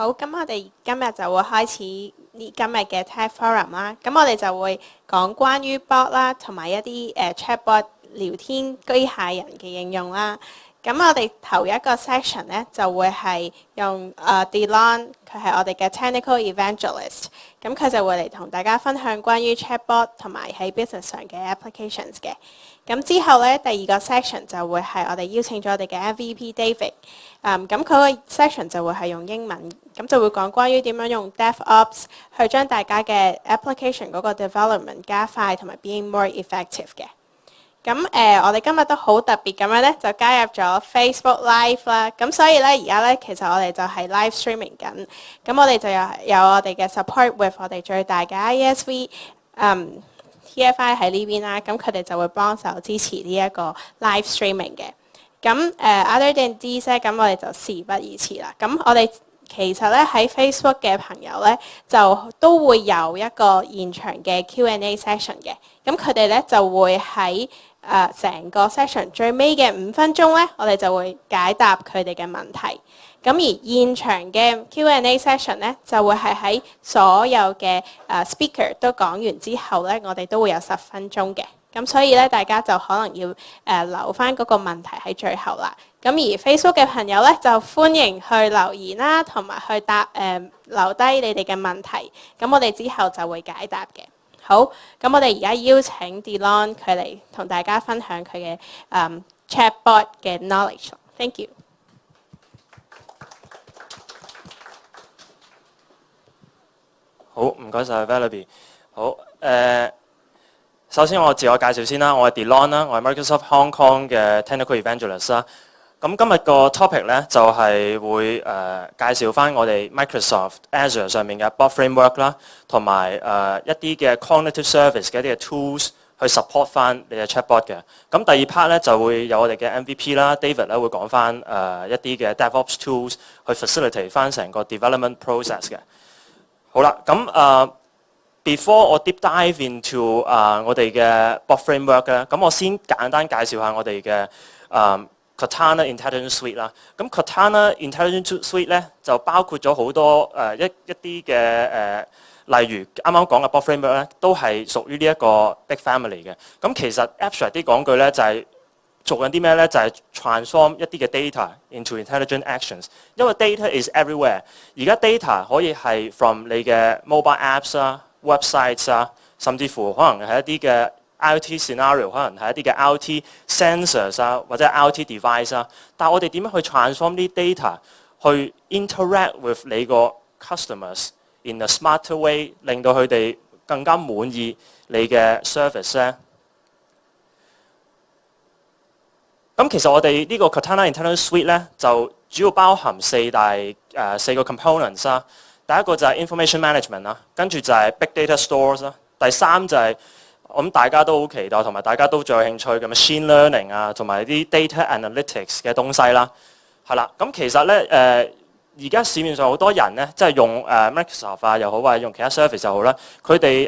好，咁我哋今日就會開始今日嘅 Tech Forum 啦。咁我哋就會講關於 bot 啦，同埋一啲chatbot 聊天機械人嘅應用啦。咁我哋頭一個 section 咧就會係用Delon，佢係我哋嘅 Technical Evangelist。咁佢就會嚟同大家分享關於 chatbot 同埋喺 business 上嘅 applications 嘅。咁之後咧，第二個 section 就會係我哋邀請咗我哋嘅 MVP David。咁佢個 section 就會係用英文，咁就會講關於點樣用 DevOps 去將大家嘅 application 嗰個 development 加快同埋 being more effective 嘅。咁我哋今日都好特別咁樣咧，就加入咗 Facebook Live 啦。咁所以咧，而家咧其實我哋就係 live streaming 緊。咁我哋就有我哋嘅 support with 我哋最大嘅 ISV TFI 喺呢邊啦。咁佢哋就會幫手支持呢一個 live streaming 嘅。咁other than this 咧，咁我哋就事不宜遲啦。咁我哋其實咧喺 Facebook 嘅朋友咧，就都會有一個現場嘅 Q&A session 嘅。咁佢哋咧就會喺成個 session 最尾嘅5分鐘咧，我哋就會解答佢哋嘅問題。咁而現場嘅 Q&A session 咧，就會係喺所有嘅speaker 都講完之後咧，我哋都會有10分鐘嘅。咁所以咧，大家就可能要留翻嗰個問題喺最後啦。咁而 Facebook 嘅朋友咧，就歡迎去留言啦，同埋去留低你哋嘅問題。咁我哋之後就會解答嘅。好，咁我哋而家邀請 Delon 佢嚟同大家分享佢嘅chatbot 嘅 knowledge。Thank you。好，唔該晒 Valerie。好，首先我自我介紹先啦，我係 Delon 啦，我係 Microsoft Hong Kong 嘅 Technical Evangelist 啦。咁今日個 topic 咧就係會介紹翻我哋 Microsoft Azure 上面嘅 bot framework 啦，同埋一啲嘅 cognitive service 嘅一啲嘅 tools 去 support 翻你嘅 chatbot 嘅。咁第二 part 咧就會有我哋嘅 MVP 啦 ，David 咧會講翻一啲嘅 DevOps tools 去 facilitate 翻成個 development process 嘅。好啦，咁before 我 deep dive into 我哋嘅 bot framework 咧，咁我先簡單介紹下我哋嘅Cortana Intelligence Suite 啦。咁 Cortana Intelligence Suite 咧就包括咗好多一啲嘅例如啱啱講嘅 bot framework 咧，都係屬於呢一個 big family 嘅。咁其實 abstract 啲講句咧，就係做緊啲咩咧？就係 transform 一啲嘅 data into intelligent actions。因為 data is everywhere。而家 data 可以係 from 你嘅 mobile apps 啊、websites 啊，甚至乎可能係一啲嘅 IoT scenario， 可能係一啲嘅 IoT sensors 啊，或者 IoT device 啊。但係我哋點樣去 transform 啲 data 去 interact with 你個 customers in a smarter way， 令到佢哋更加滿意你嘅 service 咧？咁其實我哋呢個 Cortana Intelligence Suite 咧，就主要包含四個 components 啦。第一個就係 information management 啦，跟住就係 big data stores 啦。第三就係我諗大家都好期待，同埋大家都最有興趣嘅 machine learning 啊，同埋啲 data analytics 嘅東西啦。係啦，咁其實咧而家市面上好多人咧，即係用Microsoft 啊又好，或者用其他 service 就好啦，佢哋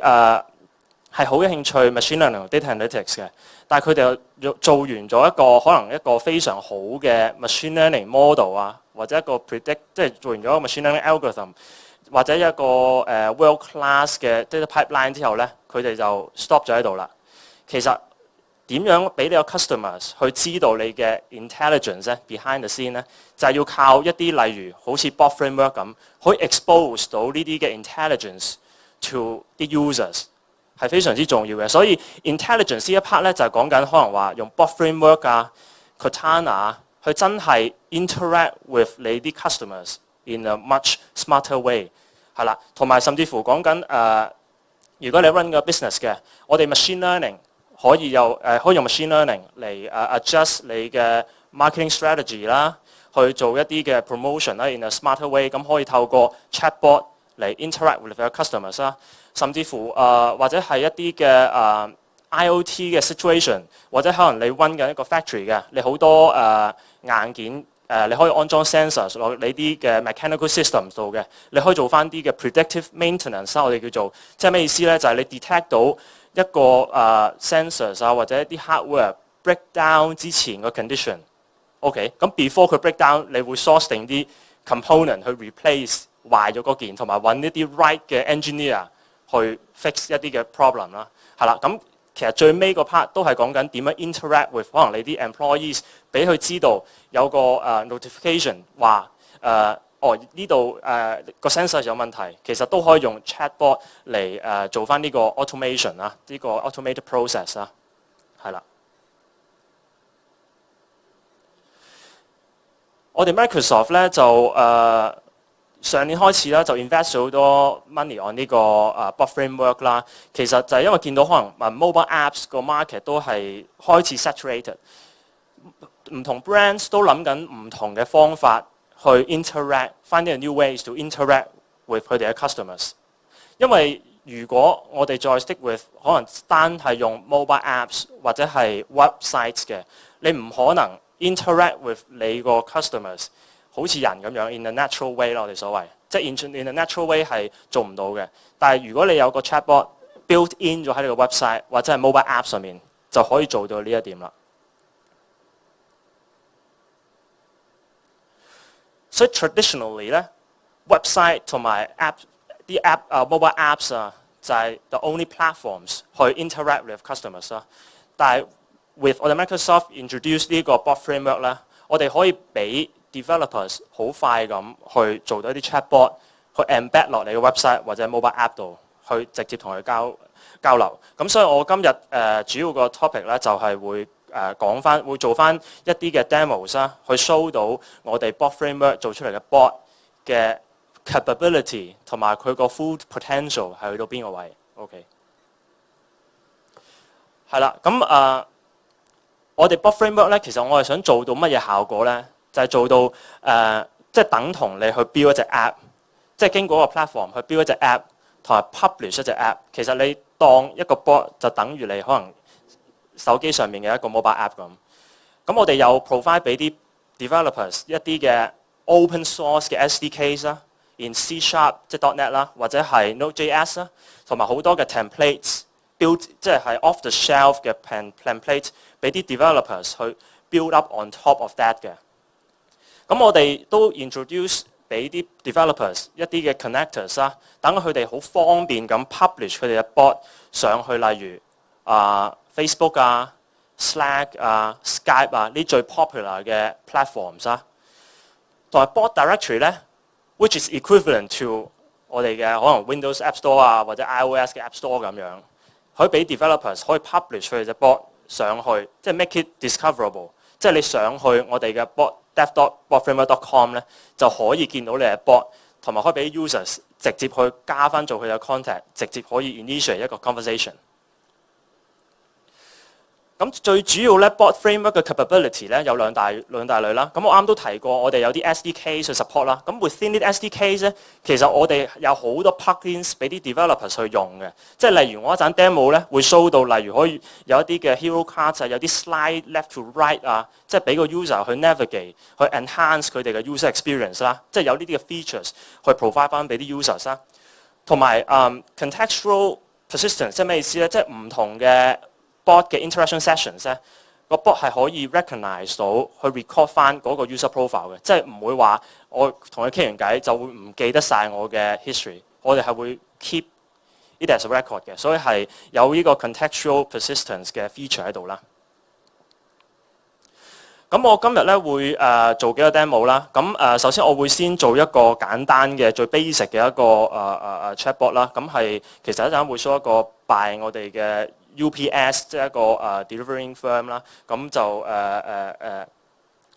係好有興趣 machine learning 同 data analytics 嘅，但係佢哋又做完咗可能一個非常好嘅 machine learning model 啊，或者一個 predict， 即係做完咗一個 machine learning algorithm， 或者一個world class 嘅 data pipeline 之後咧，佢哋就 stop 咗喺度啦。其實點樣俾你個 customers 去知道你嘅 intelligence 咧 behind the scene 咧，就係要靠一啲例如好似 bot framework 咁，可以 expose 到呢啲嘅 intelligence to 啲 users。係非常之重要嘅，所以 intelligence 呢一 part 咧就係講緊可能話用 bot framework 啊、Cortana 去真係 interact with 你啲 customers in a much smarter way 係啦，同埋甚至乎講緊如果你 run 個 business 嘅，我哋 machine learning 可以用 machine learning 嚟adjust 你嘅 marketing strategy 啦，去做一啲嘅 promotion 啦 in a smarter way， 咁可以透過 chatbot 嚟 interact with your customers 啦。甚至乎或者係一啲嘅IoT 嘅 situation， 或者可能你 run 緊一個 factory 嘅，你好多硬件你可以安裝 sensors 落你啲嘅 mechanical systems 度嘅，你可以做翻啲嘅 predictive maintenance， 我哋叫做即係咩意思咧？就係、是、你 detect 到一個sensors 啊或者一啲 hardware break down 之前個 condition。OK， 咁 before 佢 break down， 你會 source 定啲 component 去 replace 壞咗嗰件，同埋揾一啲 right 嘅 engineer 去 fix 一啲嘅 problem 啦。係啦，咁其實最尾個 part 都係講緊點樣 interact with 可能你啲 employees，俾佢知道有個notification 話呢度個 sensor 有問題，其實都可以用 chatbot 嚟做翻呢個 automation 啦，呢個 automated process 啦，係啦。我哋 Microsoft 咧就上年開始啦，就 invest 咗好多 money on 呢個bot framework 啦。其實就係因為見到可能mobile apps 個 market 都係開始 saturated， 唔同 brands 都諗緊唔同嘅方法去 interact，find the new ways to interact with 佢哋嘅 customers。因為如果我哋再 stick with 可能單係用 mobile apps 或者係 websites 嘅，你唔可能 interact with 你個 customers 好似人咁樣 in a natural way 啦，我哋所謂即係 in a natural way 係做唔到嘅。但係如果你有個 chatbot built in 咗喺你個 website 或者係 mobile app 上面，就可以做到呢一點啦。所以 traditionally 咧 website 同埋 啲 mobile apps 就係 the only platforms 去 interact with customers 啦。但係 with 我哋 Microsoft introduce 呢個 bot framework 咧，我哋可以俾 developers 好快咁去做到一啲 chatbot， 去 embed 落你嘅 website 或者 mobile app 度，去直接同佢交流。咁所以我今日主要個 topic 咧就係會會做翻一啲嘅 demos 啦，去 show 到我哋 bot framework 做出嚟嘅 bot 嘅 capability 同埋佢個 full potential 係去到邊個位 ？OK， 係啦，咁我哋 bot framework 咧，其實我係想做到乜嘢效果咧？就係做到即係等同你去 build 一隻 app， 即係經過個 platform 去 build 一隻 app， 同埋 publish 一隻 app。其實你當一個 bot 就等於你可能手機上面嘅一個 mobile app 咁。咁我哋有 provide 俾啲 developers 一啲嘅 open source 嘅 SDKs 啦 ，in C# 即係 .NET 啦，或者係 Node.js 啦，同埋好多嘅 templates build 即係 off the shelf 嘅 template 俾啲 developers 去 build up on top of that 嘅。咁我哋都 introduce 俾啲 developers 一啲嘅 connectors 啦，等佢哋好方便咁 publish 佢哋嘅 bot 上去，例如Facebook 啊、Slack 啊、Skype 啊呢最 popular 嘅 platforms 啦，同埋 bot directory 咧 ，which is equivalent to 我哋嘅可能 Windows App Store 啊或者 iOS 嘅 App Store 咁樣，可以俾 developers 可以 publish 佢哋隻 bot 上去，即係 make it discoverable， 即係你上去我哋嘅 dev.botframework.com 咧就可以見到你嘅 bot， 同埋可以俾 users 直接去加翻做佢嘅 contact， 直接可以 initiate 一個 conversation。咁最主要咧 bot framework 嘅 capability 咧有兩大類啦。咁我啱都提過，我哋有啲 SDK 去 support 啦。咁 within 啲 SDK 咧，其實我哋有好多 plugins 俾啲 developers 去用嘅。即係例如我一陣 demo 咧會 show 到，例如可以有一啲嘅 hero cards 有啲 slide left to right 啊，即係俾個 user 去 navigate， 去 enhance 佢哋嘅 user experience 啦。即係有呢啲嘅 features 去 provide 翻俾啲 users 啦。同埋contextual persistence 即係咩意思咧？即係唔同嘅bot 嘅 interaction sessions 咧，個 bot 係可以 recognize 到去 record 翻嗰個 user profile 嘅，即係唔會話我同佢傾完偈就會唔記得晒我嘅 history， 我哋係會 keep it as a record 嘅，所以係有呢個 contextual persistence 嘅 feature 喺度啦。咁我今日咧會做幾個 demo 啦。咁首先我會先做一個簡單嘅最 basic 嘅一個chatbot 啦。咁係其實一陣會 show 一個 by 我哋嘅UPS 即係一個delivering firm 啦，咁就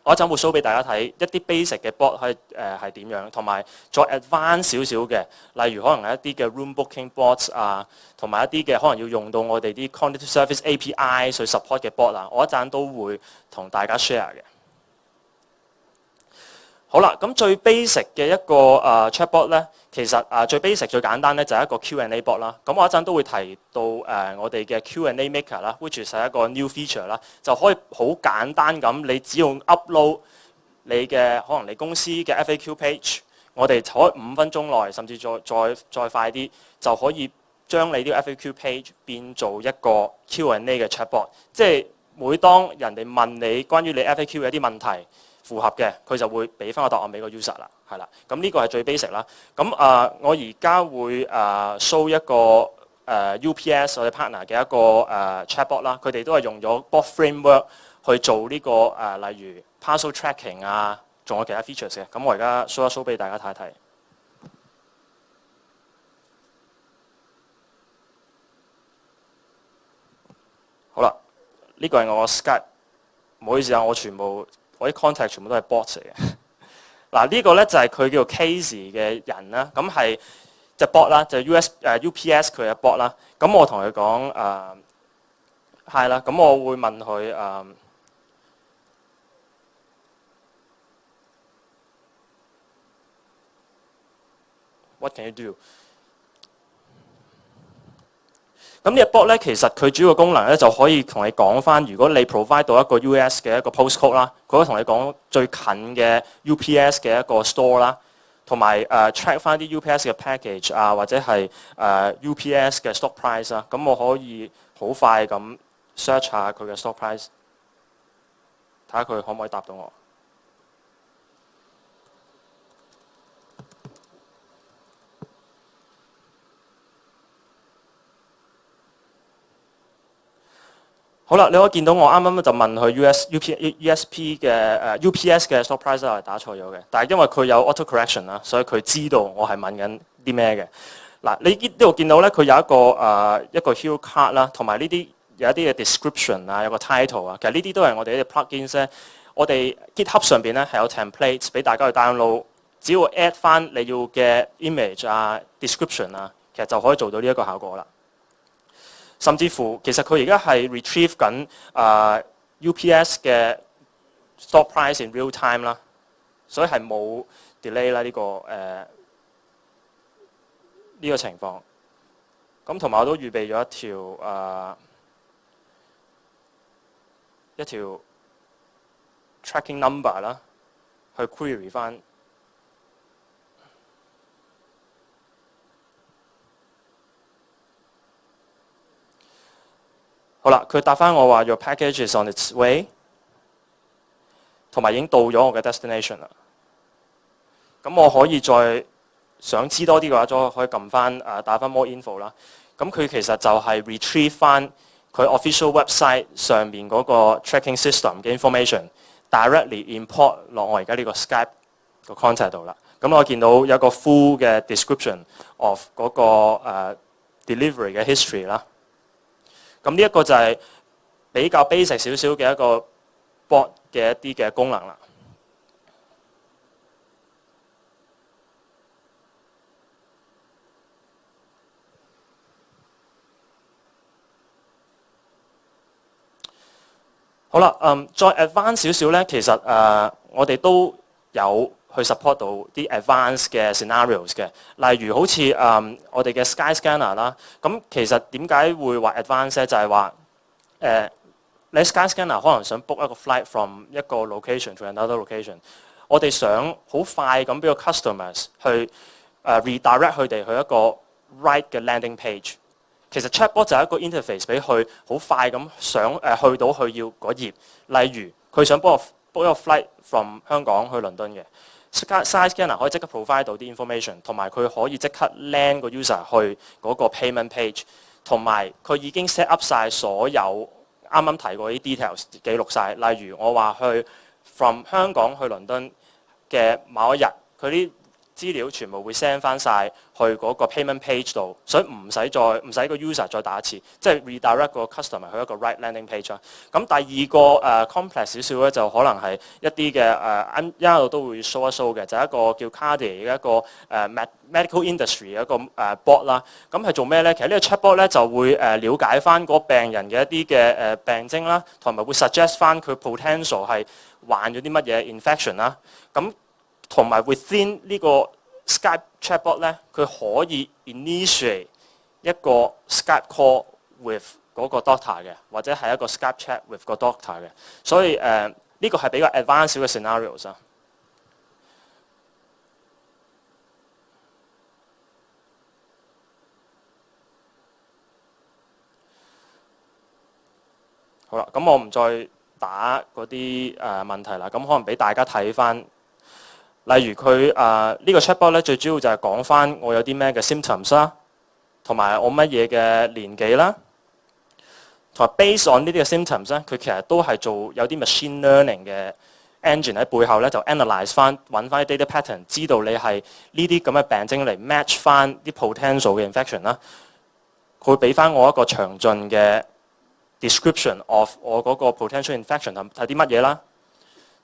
我一陣會 show 俾大家睇一啲 basic 嘅 bot 係點樣，同埋再 advance 少少嘅，例如可能係一啲嘅 room booking bots 啊，同埋一啲嘅可能要用到我哋啲 cognitive service API 去 support 嘅 bot 啊，我一陣都會同大家 share 嘅。好啦，咁最 basic 嘅一個chatbot 咧，其實最 basic 最簡單咧就係一個 Q&A bot 啦。咁我一陣都會提到我哋嘅 Q&A maker 啦 ，which 係一個 new feature 啦，就可以好簡單咁，你只要 upload 你嘅可能你公司嘅 FAQ page， 我哋可以5分鐘內，甚至再快啲，就可以將你啲 FAQ page 變做一個 Q&A 嘅 chatbot。即係每當人哋問你關於你 FAQ 嘅一啲問題，符合嘅，佢就會俾翻個答案俾個 user 啦，係啦。咁呢個係最 basic 啦。咁我而家會show 一個UPS 我哋 partner 嘅一個chatbot 啦，佢哋都係用咗 bot framework 去做呢個例如 parcel tracking 啊，仲有其他 features 嘅。咁我而家 show 一 show 俾大家睇一睇。好啦，呢個係我個 Skype， 唔好意思啊，我啲 contact 全部都係 bots 嚟嘅。嗱，呢個咧就係佢叫做 Casey 嘅人啦，咁係隻 bot 啦，就 UPS 佢嘅 bot 啦。咁我同佢講hi 啦，咁我會問佢what can you do？咁呢個 bot 咧，其實佢主要功能咧就可以同你講翻，如果你 provide 到一個 US 嘅一個 postcode 啦，佢可以同你講最近嘅 UPS 嘅一個 store 啦，同埋track 翻啲 UPS 嘅 package 啊，或者係UPS 嘅 stock price 啊，咁我可以好快咁 search 下佢嘅 stock price，睇下佢可唔可以答到我。好啦，你可以見到我啱啱就問佢 USP 嘅UPS 嘅 stock price 係打錯咗嘅，但係因為佢有 auto correction 啦，所以佢知道我係問緊啲咩嘅。嗱，你呢度見到咧，佢有一個 hue card 啦，同埋呢啲有一啲嘅 description 啊，有個 title 啊，其實呢啲都係我哋啲 plugins 咧。我哋 GitHub 上邊咧係有 templates 俾大家去 download， 只要 add 翻你要嘅 image 啊、description 啊，其實就可以做到呢一個效果啦。甚至乎，其實佢而家係 retrieve 緊UPS 嘅 stock price in real time 啦，所以係冇 delay 啦呢個情況。咁同埋我都預備咗一條 tracking number 啦，去 query 翻。好啦，佢答翻我話 Your package is on its way， 同埋已經到咗我嘅 destination 啦。咁我可以再想知多啲嘅話，就可以撳翻打翻 more info 啦。咁佢其實就係 retrieve 翻佢 official website 上面嗰個 tracking system 嘅 information，directly import 落我而家呢個 Skype 個 contact 度啦。咁我見到有個 full 嘅 description of 嗰個delivery 嘅 history 啦。咁呢一個就係比較 basic 少少嘅一個 bot 嘅一啲嘅功能啦。好啦，再 advance 少少咧，其實我哋都有去 support 到啲 advanced 嘅 scenarios 嘅，例如好似我哋嘅 Sky Scanner 啦。咁其實點解會話 advanced 咧？就係話你 Sky Scanner 可能想 book 一個 flight from 一個 location to another location， 我哋想好快咁俾個 customers 去redirect 佢哋去一個 right 嘅 landing page。其實 chatbot 就係一個 interface 俾佢好快咁想去到佢要嗰頁。例如佢想 book 一個 flight from 香港去倫敦嘅 Sky Scanner 可以即刻 provide 到啲 information， 同埋佢可以即刻 land 個 user 去嗰個 payment page， 同埋佢已經 set up 晒所有啱啱提過啲 details 記錄晒。例如我話去 from 香港去倫敦嘅某一日，佢啲資料全部會 send 翻晒去嗰個 payment page 度，所以唔使個 user 再打一次，即係 redirect 個 customer 去一個 right landing page 啦。咁第二個complex 少少咧，就可能係一啲嘅一路都會 show 一 show 嘅，就係一個叫 Cardi 嘅一個medical industry 嘅一個bot 啦。咁係做咩咧？其實呢個 chatbot 咧就會了解翻嗰病人嘅一啲嘅病徵啦，同埋會 suggest 翻佢 potential 係患咗啲乜嘢 infection 啦。咁同埋 within 呢個 Skype chatbot 咧，佢可以 initiate 一個 Skype call with 嗰個 doctor 嘅，或者係一個 Skype chat with 個 doctor 嘅。所以呢個係比較 advanced 嘅 scenarios 啊。好啦，咁我唔再打嗰啲問題啦。咁可能俾大家睇翻，例如佢呢個 chatbot 咧，最主要就係講翻我有啲咩嘅 symptoms 啦，同埋我乜嘢嘅年紀啦，同埋 based on 呢啲嘅 symptoms 咧，佢其實都係做有啲 machine learning 嘅 engine 喺背後咧，就 analyse 翻揾翻啲 data pattern， 知道你係呢啲咁嘅病徵嚟 match 翻啲 potential 嘅 infection 啦。佢會俾翻我一個詳盡嘅 description of 我嗰個 potential infection 係啲乜嘢啦。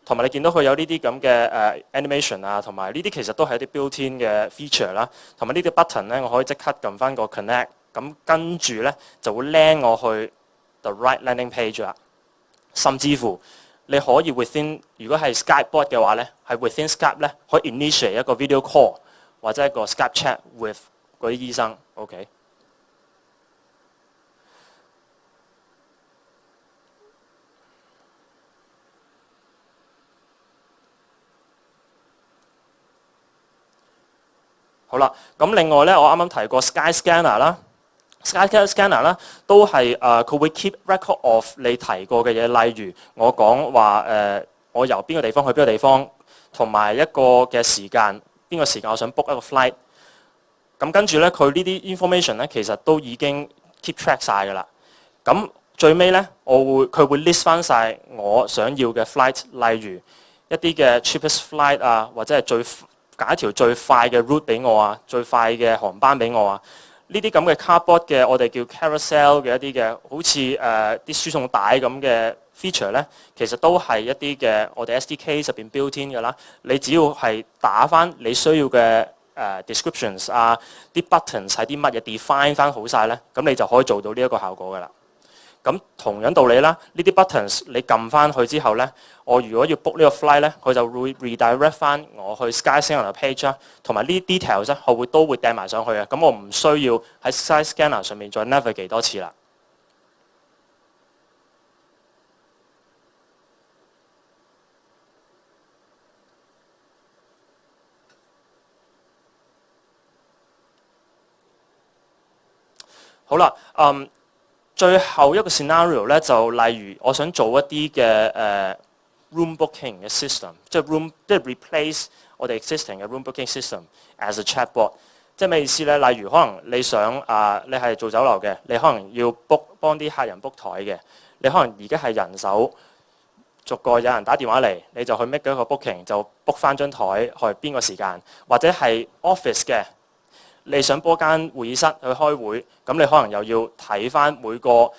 同埋你見到佢有呢啲咁嘅animation啊，同埋呢啲其實都係一啲 built-in 嘅 feature 啦。同埋呢啲 button 咧，我可以即刻撳翻個 connect， 咁跟住咧就會 land 我去 the right landing page 啦。甚至乎你可以 within， 如果係 Skype bot 嘅話咧，係 within Skype 咧可以 initiate 一個 video call 或者一個 Skype chat with 嗰啲醫生。OK。好啦，咁另外咧，我啱啱提過 Sky Scanner 啦，Sky Scanner 啦，都係佢會 keep record of 你提過嘅嘢，例如我講話我由邊個地方去邊個地方，同埋一個嘅時間，邊個時間我想 book 一個 flight。咁跟住咧，佢呢啲 information 咧，其實都已經 keep track 晒㗎啦。咁最尾咧，佢會 list 翻晒我想要嘅 flight， 例如一啲嘅 cheapest flight 啊，或者係揀一條最快嘅 route 俾我啊，最快嘅航班俾我啊。呢啲咁嘅 cardboard 嘅我哋叫 carousel 嘅一啲嘅，好似啲輸送帶咁嘅 feature 咧，其實都係一啲嘅我哋 SDK 入邊 built-in 㗎啦。你只要係打翻你需要嘅descriptions 啊，啲 buttons 係啲乜嘢 define 翻好晒咧，咁你就可以做到呢一個效果㗎啦。咁同樣道理啦，呢啲 buttons 你撳翻去之後咧，我如果要 book 呢個 flight 咧，佢就會 redirect 翻我去 Skyscanner page 啦，同埋呢啲 details 咧，佢都會掟埋上去嘅。咁我唔需要喺 Skyscanner 上面再 navigate 多次啦。好啦，最後一個 scenario 咧，就例如我想做一啲嘅room booking 嘅 system， 即係 replace 我哋 existing 嘅 room booking system as a chatbot。即係咩意思咧？例如可能你想你係做酒樓嘅，你可能要幫啲客人 book 台嘅，你可能而家係人手逐個有人打電話嚟，你就去 make 一個 booking， 就 book 翻張台去邊個時間，或者係 office 嘅。你想播間會議室去開會，咁你可能又要睇翻每個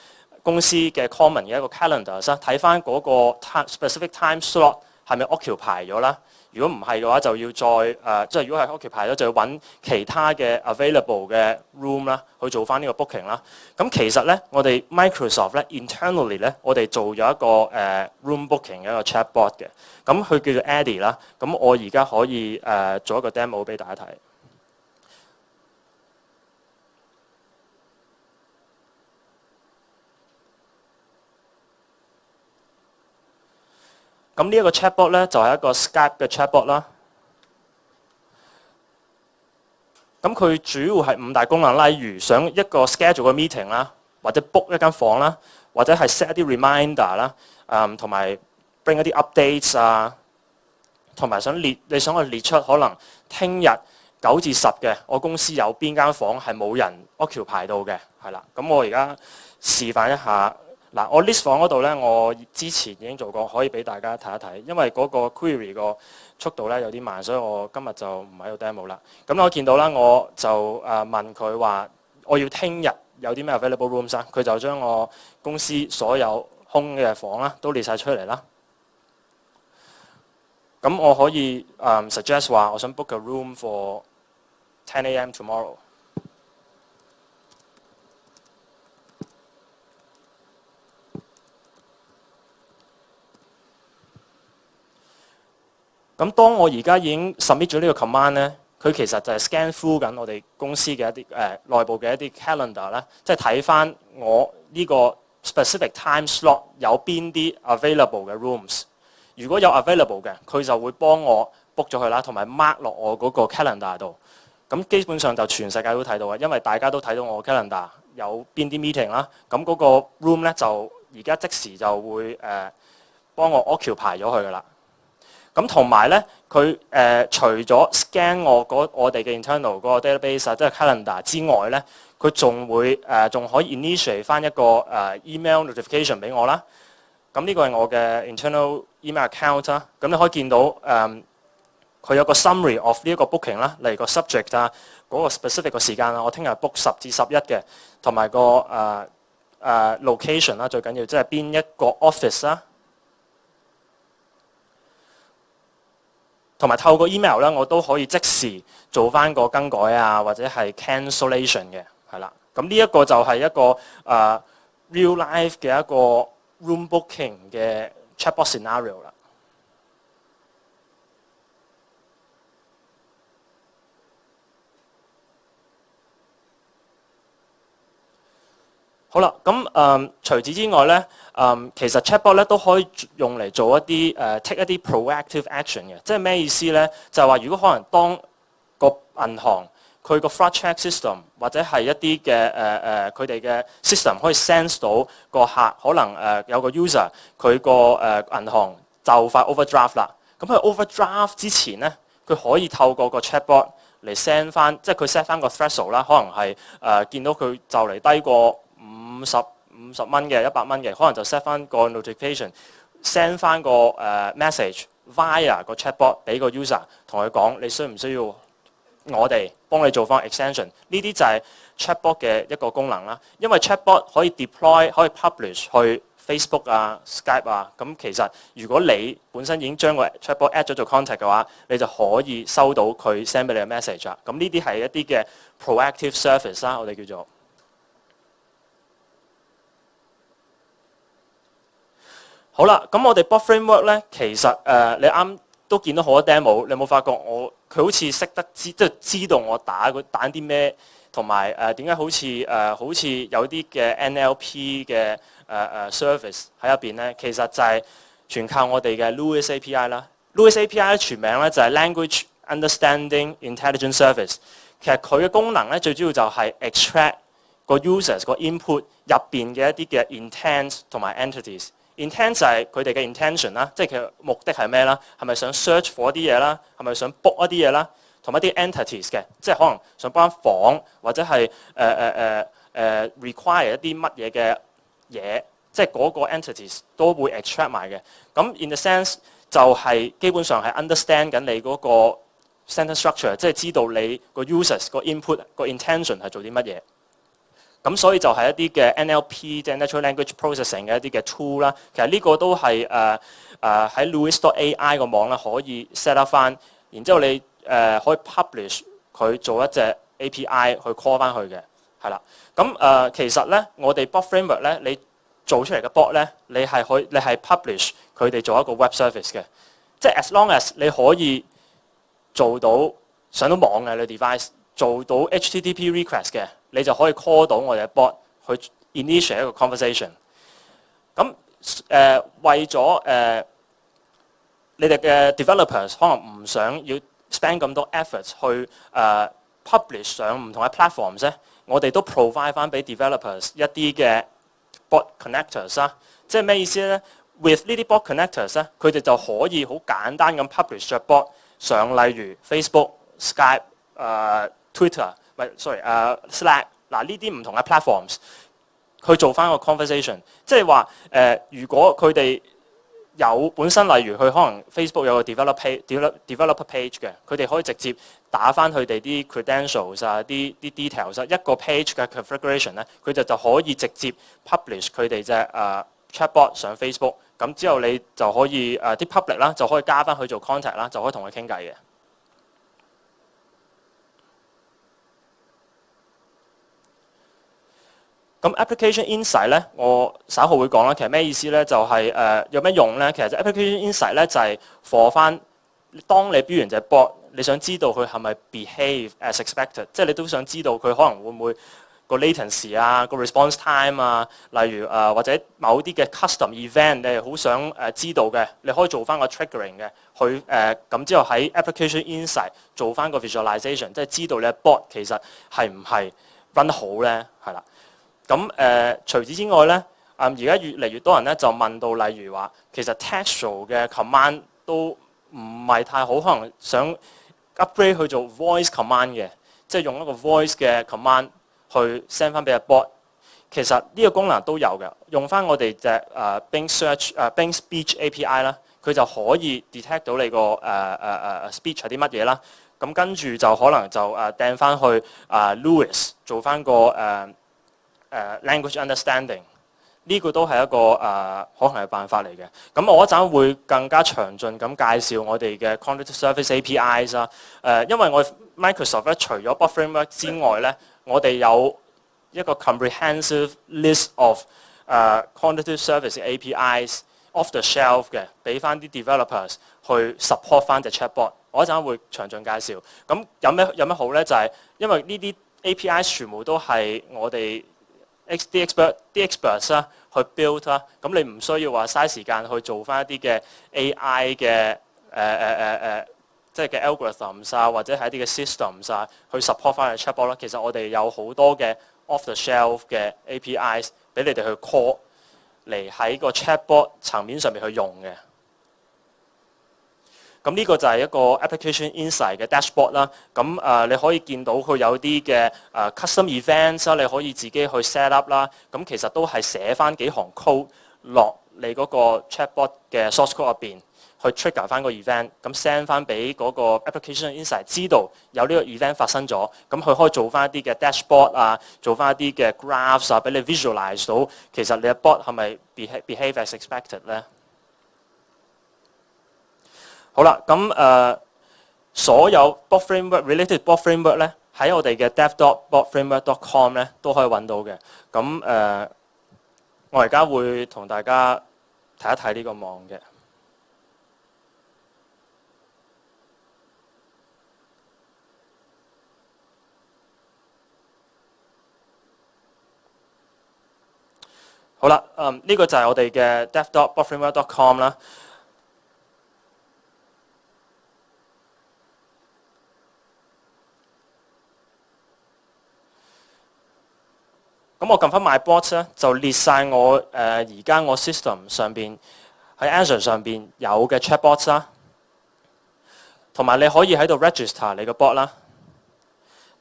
公司嘅 common 嘅一個 calendar 睇翻嗰個 specific time slot 係咪 occupy 咗啦？如果唔係嘅話，就要再即係如果係 occupy 咗，就要揾其他嘅 available 嘅 room 啦，去做翻呢個 booking 啦。咁其實咧，我哋 Microsoft 咧 internally 咧，我哋做咗一個room booking 嘅一個 chatbot 嘅，咁佢叫做 Eddie 啦。咁我而家可以做一個 demo 俾大家睇。咁呢一個 chatbot 咧就係一個 Skype 嘅 chatbot 啦。咁佢主要係5大功能，例如想一個 schedule 嘅 meeting 啦，或者 book 一間房啦，或者係 set 一啲 reminder 啦，同埋 bring 一啲 updates 啊，同埋你想去列出可能聽日9至10嘅我公司有邊間房係冇人 occupy 到嘅，係啦。咁我而家示範一下。嗱，我 list 房嗰度咧，我之前已經做過，可以俾大家睇一睇。因為嗰個 query 個速度咧有啲慢，所以我今日就唔喺度 demo 啦。咁我見到啦，我就問佢話，我要聽日有啲咩 available rooms 啊？佢就將我公司所有空嘅房啦都列晒出嚟啦。咁我可以suggest 話，我想 book a room for 10 a.m. tomorrow。咁當我而家已經 submit 咗呢個 command 咧，佢其實就係 scan through 緊我哋公司嘅一啲內部嘅一啲 calendar 啦，即係睇翻我呢個 specific time slot 有邊啲 available 嘅 rooms。如果有 available 嘅，佢就會幫我 book 咗佢啦，同埋 mark 落我嗰個 calendar 度。咁基本上就全世界都睇到嘅，因為大家都睇到我 calendar 有邊啲 meeting 啦。咁嗰個 room 咧就而家即時就會幫我 occupy 咗佢噶啦。咁同埋咧，佢除咗 scan 我哋嘅 internal 嗰個 database 即係 calendar 之外咧，佢仲會仲可以 initiate 翻一個email notification 俾我啦。咁呢個係我嘅 internal email account 啦。咁你可以見到佢有個 summary of 呢一個 booking 啦，例如個 subject 啊，嗰個 specific 個時間啊，我聽日 book 10至11嘅，同埋個location 啦，最緊要即係邊一個 office 啦。同埋透過 email 咧，我都可以即時做翻個更改啊，或者係 cancellation 嘅，係啦。咁呢一個就係一個real life 嘅一個 room booking 嘅 chatbot scenario 啦。好啦，咁除此之外咧，其實 chatbot 咧都可以用嚟做一啲take 一啲 proactive action 嘅，即係咩意思咧？就係話如果可能當個銀行佢個 fraud check system 或者係一啲嘅佢哋嘅 system 可以 sense 到個客可能有個 user 佢個銀行就快 overdraft 啦，咁喺 overdraft 之前咧，佢可以透過個 chatbot 嚟 send 翻，即係佢 set 翻個 threshold 啦，可能係見到佢就嚟低過50蚊嘅100蚊嘅，可能就 set 翻個 notification，send 翻個message via 個 chatbot 俾個 user， 同佢講你需唔需要我哋幫你做翻 extension。呢啲就係 chatbot 嘅一個功能啦。因為 chatbot 可以 deploy 可以 publish 去 Facebook 啊、Skype 啊。咁其實如果你本身已經將個 chatbot add 咗做 contact 嘅話，你就可以收到佢 send 俾你嘅 message 啦。咁呢啲係一啲嘅 proactive service 啦，我哋叫做。好啦，咁我哋 bot framework 咧，其實你啱都見到好多 demo，你有冇發覺佢好似識得即係知道我打啲咩，同埋點解好似有啲嘅 NLP 嘅service 喺入邊咧？其實就係全靠我哋嘅 LUIS API 啦。LUIS API 全名咧就係 Language Understanding Intelligence Service。其實佢嘅功能咧最主要就係 extract 個 users 個 input 入邊嘅一啲嘅 intent 同埋 entities。intent 就係佢哋嘅 intention 啦，即係佢目的係咩啦？係咪想 search for 一啲嘢啦？係咪想 book 一啲嘢啦？同埋一啲 entities 嘅，即係可能想幫房或者係require 一啲乜嘢嘅嘢，即係嗰個 entities 都會 extract 埋嘅。咁 in the sense 就係基本上係 understand 緊你嗰個 sentence structure， 即係知道你個 users 個 input 個 intention 係做啲乜嘢。咁所以就係一啲嘅 NLP 即係 Natural Language Processing 嘅一啲嘅 tool 啦。其實呢個都係喺 Louis.ai 個網咧可以 set up 翻，然之後你可以 publish 佢做一隻 API 去 call 翻去嘅，係啦。咁其實咧，我哋 bot framework 咧，你做出嚟嘅 bot 咧，你係 publish 佢哋做一個 web service 嘅，即係 as long as 你可以做到上到網嘅你 device， 做到 HTTP request 嘅。你就可以 call 到我哋嘅 bot 去 initiate 一個 conversation。咁為咗你哋嘅 developers 可能唔想要 spend 咁多 efforts 去publish 上唔同嘅 platforms 咧，我哋都 provide 翻俾 developers 一啲嘅 bot connectors 啦。即係咩意思咧 ？With 呢啲 bot connectors 咧，佢哋就可以好簡單咁 publish 著 bot 上，例如 Facebook、Skype、Twitter。Slack 嗱呢啲唔同嘅 platforms 去做翻個 conversation， 即係話如果佢哋有本身例如佢可能 Facebook 有個 developer page 嘅，佢哋可以直接打翻佢哋啲 credentials 啊、啲 details 一個 page 嘅 configuration 咧，佢就可以直接 publish 佢哋隻chatbot 上 Facebook， 咁之後你就可以啲 public 啦，就可以加翻去做 contact 啦，就可以同佢傾偈嘅。咁 application insight 咧，我稍後會講啦。其實咩意思咧？就係有咩用咧？其實 application insight 咧就係 for 翻當你標完隻 bot， 你想知道佢係咪 behave as expected， 即係你都想知道佢可能會唔會個 latency 啊、個 response time 啊，例如或者某啲嘅 custom event 你係好想知道嘅，你可以做翻個 triggering 嘅，去咁之後喺 application insight 做翻個 visualization， 即係知道你嘅 bot 其實係唔係 run 好咧，係啦。咁除此之外咧，而家越嚟越多人咧就問到，例如話其實 textual 嘅 command 都唔係太好，可能想 upgrade 去做 voice command 嘅，即係用一個 voice 嘅 command 去 send 翻俾個 bot。其實呢個功能都有嘅，用翻我哋隻Bing Search Bing Speech API 啦，佢就可以 detect 到你個speech 係啲乜嘢啦。咁跟住就可能就掟翻去Louis 做翻個language understanding。呢個都係一個可能嘅辦法嚟嘅。咁我一陣會更加詳盡咁介紹我哋嘅 Cognitive Service APIs 啦。因為我 Microsoft 咧除咗 Bot Framework 之外咧，我哋有一個 comprehensive list of Cognitive Service APIs off the shelf 嘅，俾翻啲 developers 去 support 翻隻 chatbot。我一陣會詳盡介紹。咁有咩好咧？就係因為呢啲 APIs 全部都係我哋啲 experts 啦去 build 啦，咁你唔需要話嘥時間去做翻一啲嘅 AI 嘅即係嘅 algorithms 啊，或者係一啲嘅 systems 啊，去 support 翻嘅 chatbot 啦。其實我哋有好多嘅 off the shelf 嘅 APIs 俾你哋去 call 嚟喺個 chatbot 層面上面去用嘅。咁呢個就係一個 application insight 嘅 dashboard 啦。咁你可以見到佢有啲嘅custom events 啦，你可以自己去 set up 啦。咁其實都係寫翻幾行 code 落你嗰個 chatbot 嘅 source code 入邊，去 trigger 翻個 event，咁 send 翻俾嗰個 application insight 知道有呢個 event 發生咗。咁佢可以做翻一啲嘅 dashboard 啊，做翻一啲嘅 graphs 啊，俾你 visualize 到其實你嘅 bot 係咪 behave as expected 咧？好啦，咁所有 bot framework related bot framework 咧，喺我哋嘅 dev.botframework.com 咧都可以揾到嘅。咁我而家會同大家睇一睇呢個網嘅。好啦，呢個就係我哋嘅 dev.botframework.com 啦。咁我撳翻 My Bot 咧，就列晒我而家我 system 上邊喺 Azure 上邊有嘅 chatbots 啦，同埋你可以喺度 register 你個 bot 啦，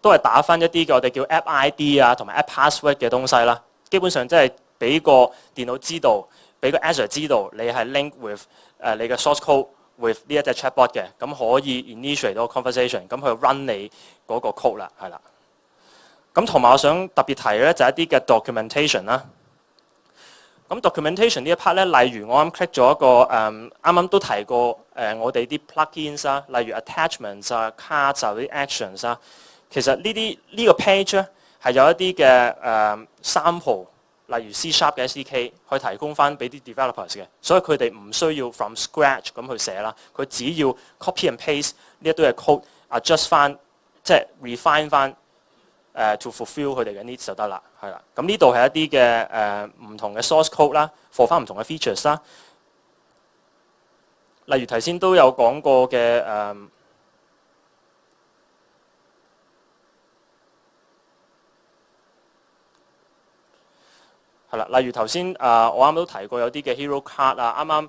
都係打翻一啲嘅我哋叫 App ID 啊，同埋 App Password 嘅東西啦。基本上即係俾個電腦知道，俾個 Azure 知道你係 link with 你嘅 source code with 呢一隻 chatbot 嘅，咁可以 initiate 到個 conversation，咁去 run 你嗰個 code 啦，係啦。咁同埋我想特別提咧，就係一啲嘅 documentation 啦。咁 documentation 呢一 part 咧，例如我啱 click 咗一個啱啱都提過我哋啲 plugins 啦，例如 attachments 啊、cards 啊、啲 actions 啊。其實呢個 page 咧係有一啲嘅sample，例如 C# 嘅 SDK 去提供翻俾啲 developers 嘅，所以佢哋唔需要 from scratch 咁去寫啦，佢只要 copy and paste 呢一堆嘅 code，adjust 翻即係 refine 翻。to fulfill 佢哋嘅 needs 就得啦，係啦。咁呢度係一啲嘅唔同嘅 source code 啦 ，for 翻唔同嘅 features 啦。例如頭先都有講過嘅係啦，例如頭先我啱啱都提過有啲嘅 hero card 啊，啱啱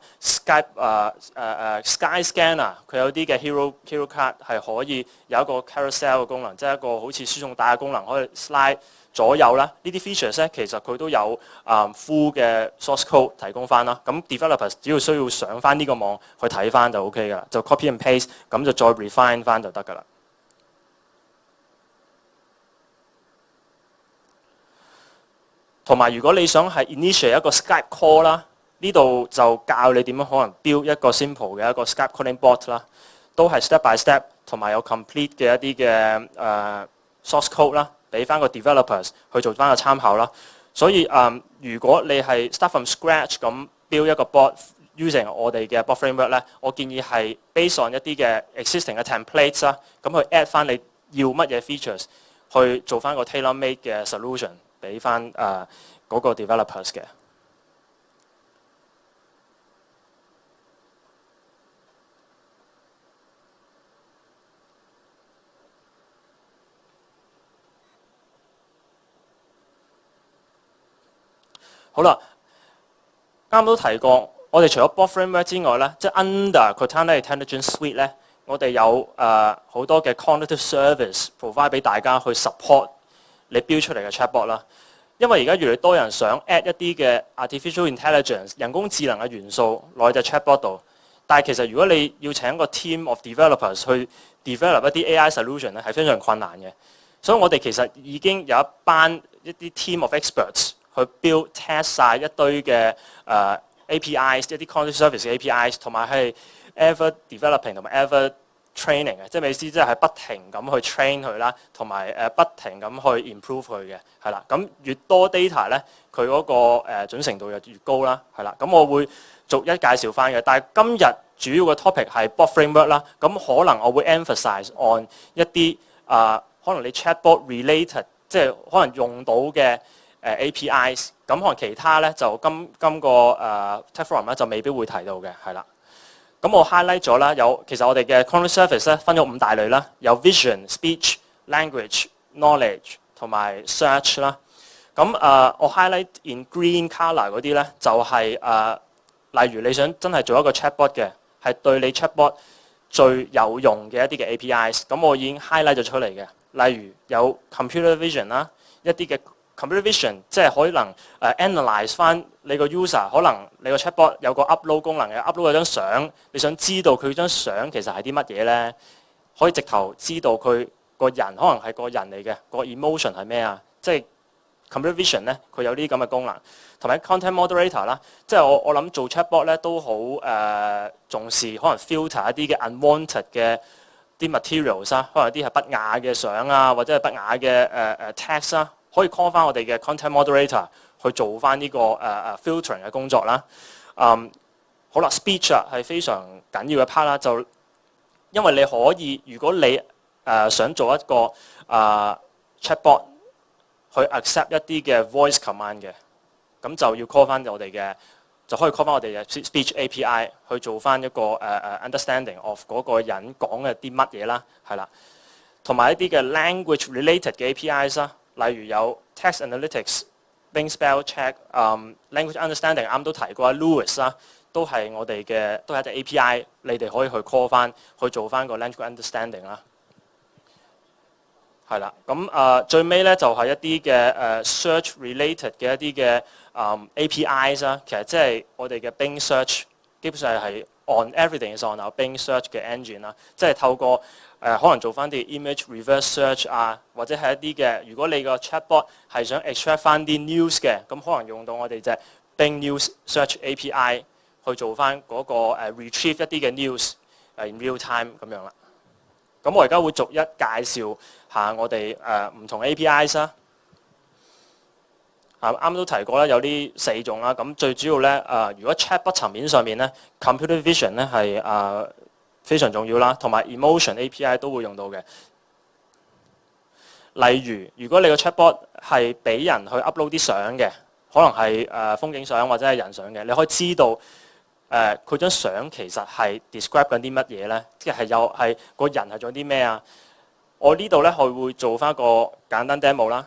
Sky Scanner 佢有啲嘅 hero card 係可以有一個 carousel 嘅功能，即係一個好似輸送帶嘅功能，可以 slide 左右啦。呢啲 features 咧其實佢都有full 嘅 source code 提供翻啦。咁 developers 只要需要上翻呢個網去睇翻就 OK 噶啦，就 copy and paste 咁就再 refine 翻就得噶啦。同埋，如果你想係 initiate 一個 Skype call 啦，呢度就教你點樣可能 build 一個 simple 嘅一個 Skype calling bot 啦，都係 step by step，同埋有 complete 嘅一啲嘅source code 啦，俾翻個 developers 去做翻個參考啦。所以如果你係 start from scratch 咁 build 一個 bot using 我哋嘅 bot framework 咧，我建議係 based on 一啲嘅 existing 嘅 templates 啦，咁去 add 翻你要乜嘢 features 去做翻個 tailor made 嘅 solution。俾翻嗰個 developers 嘅。好啦，啱都提過，我哋除咗 Bot Framework 之外咧，即係 Under Cortana Intelligence Suite 咧，我哋有好多嘅 Cognitive Service provide 俾大家去 support 你 build 出嚟嘅 chatbot 啦。因為而家越嚟越多人想 add 一啲嘅 artificial intelligence 人工智能嘅元素落去隻 chatbot 度，但係其實如果你要請一個 team of developers 去 develop 一啲 AI solution 咧，係非常困難嘅。所以我哋其實已經有一啲 team of experts 去 build test 晒一堆嘅APIs 一啲 cognitive service 嘅 APIs， 同埋係 ever developing 同埋 ever training 嘅，即係意思即係不停咁去 train 佢啦，同埋不停咁去 improve 佢嘅，係啦。咁越多 data 咧，佢嗰個準程度就越高啦，係啦。咁我會逐一介紹翻嘅。但係今日主要嘅 topic 係 bot framework 啦，咁可能我會 emphasize on 一啲可能你 chatbot related， 即係可能用到嘅APIs， 咁可能其他咧就今個Tech Forum 咧就未必會提到嘅，係啦。咁我 highlight 咗啦，其實我哋嘅 cognitive service 咧分咗5大類啦，有 vision、speech、language、knowledge 同埋 search 啦。咁我 highlight in green color 嗰啲咧就係例如你想真係做一個 chatbot 嘅，係對你 chatbot 最有用嘅一啲嘅 APIs， 咁我已經 highlight 咗出嚟嘅。例如有 computer vision 啦，一啲嘅 computer vision 即係可能analyze 翻你個 user， 可能你個 chatbot 有個 upload 功能嘅 upload 咗張相，你想知道佢張相其實係啲乜嘢咧？可以直頭知道佢個人可能係個人嚟嘅，個 emotion 係咩啊？即係 computer vision 咧，佢有啲咁嘅功能，同埋 content moderator 啦，即係我諗做 chatbot 咧都好重視，可能 filter 一啲嘅 unwanted 嘅啲 materials 啊，可能有啲係不雅嘅相啊，或者係不雅嘅text 啊，可以 call 翻我哋嘅 content moderator 去做翻呢個filtering 嘅工作啦。好啦 ，speech 啊係非常緊要嘅 part 啦，就因為你可以，如果你想做一個chatbot 去 accept 一啲嘅 voice command 嘅，咁就要 call 翻我哋嘅，就可以 call 翻我哋嘅 speech API 去做翻一個understanding of 嗰個人講嘅啲乜嘢啦，係啦，同埋一啲嘅 language related 嘅 APIs 啦，例如有 text analytics、Bing spell check、language understanding 啱都提過 Lewis 啦，都係我哋嘅，都係一隻 API， 你哋可以去 call 翻去做翻個 language understanding 啦。係啦，咁最尾咧就係一啲嘅search related 嘅一啲嘅APIs 啦，其實即係我哋嘅 Bing search， 基本上係 on everything is on our Bing search 嘅 engine 啦，即係透過可能做翻啲 image reverse search 啊，或者係一啲嘅，如果你個 chatbot 係想 extract 翻啲 news 嘅，咁可能用到我哋隻 Bing News Search API 去做翻嗰個retrieve 一啲嘅 news in real time 咁樣啦。咁我而家會逐一介紹下我哋唔同 APIs 啦。啱都提過啦，有呢4種啦。咁最主要咧如果 chatbot 層面上面咧 ，computer vision 咧係非常重要啦，同埋 emotion API 都會用到嘅。例如，如果你個 chatbot 係俾人去 upload 啲相嘅，可能係風景相或者係人相嘅，你可以知道佢張相其實係 describe 緊啲乜嘢咧，即係有係個人係做啲咩啊？我呢度咧佢會做翻個簡單 demo 啦。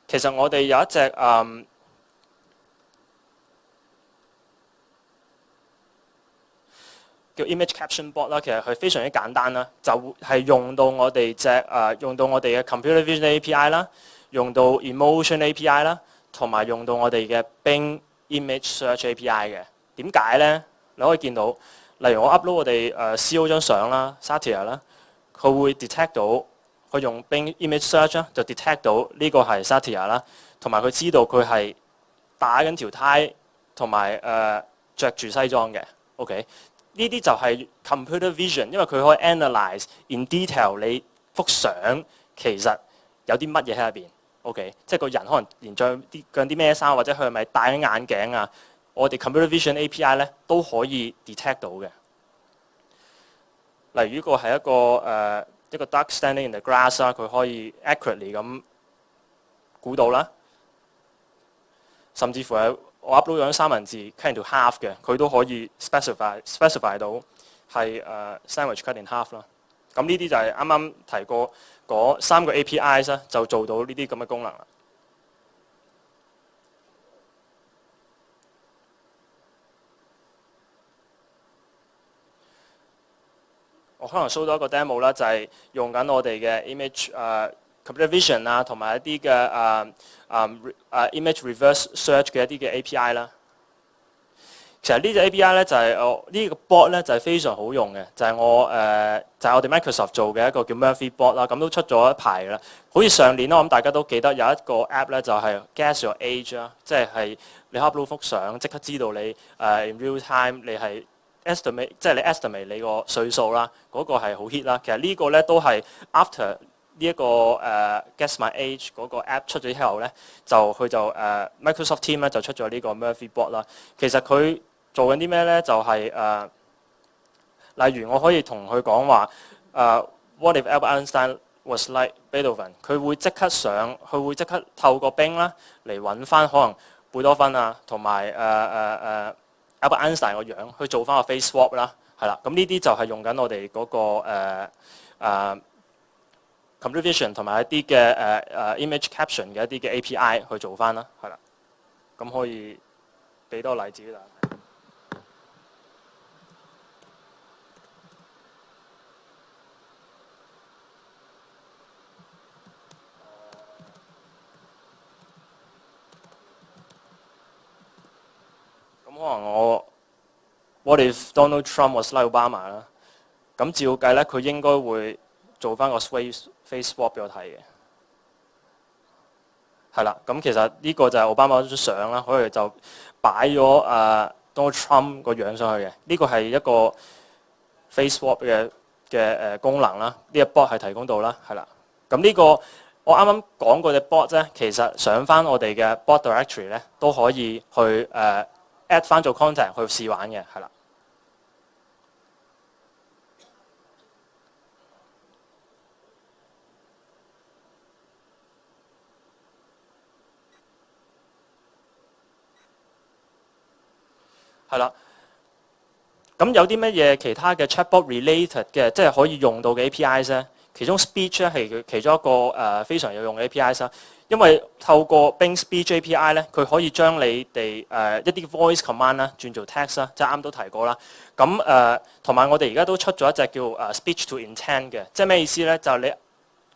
其實我哋有一隻叫 image caption bot 啦，其實佢非常之簡單啦，就係用到我哋用到我哋嘅 computer vision API 啦，用到 emotion API 啦，同埋用到我哋嘅 Bing image search API 嘅。點解咧？你可以見到，例如我 upload 我哋CO 張相啦 Satya 啦，佢會 detect 到，佢用 Bing image search 啦，就 detect 到呢個係 Satya 啦，同埋佢知道佢係打緊條呔，同埋著住西裝嘅。OK。呢啲就係 computer vision， 因為佢可以 analyze in detail 你幅相其實有啲乜嘢喺入邊。OK， 即係個人可能連着啲咩衫，或者佢係咪戴緊眼鏡啊？我哋 computer vision API 咧都可以 detect 到嘅。例如呢個係一個 duck standing in the grass 啦，佢可以 accurately 咁估到啦，甚至乎係我 upload 咗三文治 cut into half 嘅，佢都可以 specify 到係sandwich cut in half 啦。咁呢啲就係啱啱提過嗰3個 APIs 咧，就做到呢啲咁嘅功能啦。我可能 show 到一個 demo 啦，就係用緊我哋嘅 image computer vision 啊，同埋一啲嘅image reverse search 嘅一啲嘅 API 啦。其實呢隻 API 咧就係我呢個 bot 咧就係非常好用嘅，就係我哋 Microsoft 做嘅一個叫 Murphy bot 啦，咁都出咗一排啦。好似上年我諗大家都記得有一個 app 咧就係 guess your age 啦，即係你 upload 幅相即刻知道你in real time 你係 estimate， 即係你 estimate 你個歲數啦，嗰個係好 hit 啦。其實呢個咧都係 after 呢一個guess my age 嗰個 app 出咗之後咧，佢就Microsoft Team 咧就出咗呢個 Murphy bot 啦。其實佢做緊啲咩咧？就係例如我可以同佢講話What if Albert Einstein was like Beethoven？ 佢會即刻佢會即刻透過 Bing 啦嚟揾翻可能貝多芬啊，同埋Albert Einstein 個樣去做翻個 face swap 啦，係啦。咁呢啲就係用緊我哋嗰個computer vision 同埋一啲嘅image caption 嘅一啲嘅 API 去做翻啦，係啦。咁可以俾多個例子啦。可能我 What if Donald Trump was like Obama 啦？咁照計咧，佢應該會做翻個 face swap 俾我睇嘅，係啦。咁其實呢個就係奧巴馬嗰張相啦，佢哋就擺咗Donald Trump 個樣上去嘅。呢個係一個 face swap 嘅功能啦，呢個 bot 係提供到啦，係啦。咁呢個我啱啱講過隻 bot 咧，其實上翻我哋嘅 bot directory 咧都可以去add 翻做 content 去試玩嘅，係啦。係啦。咁有啲乜嘢其他嘅 chatbot related 嘅，即係可以用到嘅 APIs 咧？其中 speech 咧係佢其中一個非常有用嘅 APIs 啦。因為透過 Bing Speech API 咧，佢可以將你哋一啲 voice command 啦轉做 text 啦，即係啱都提過啦。咁同埋我哋而家都出咗一隻叫speech to intent 嘅，即係咩意思咧？就係你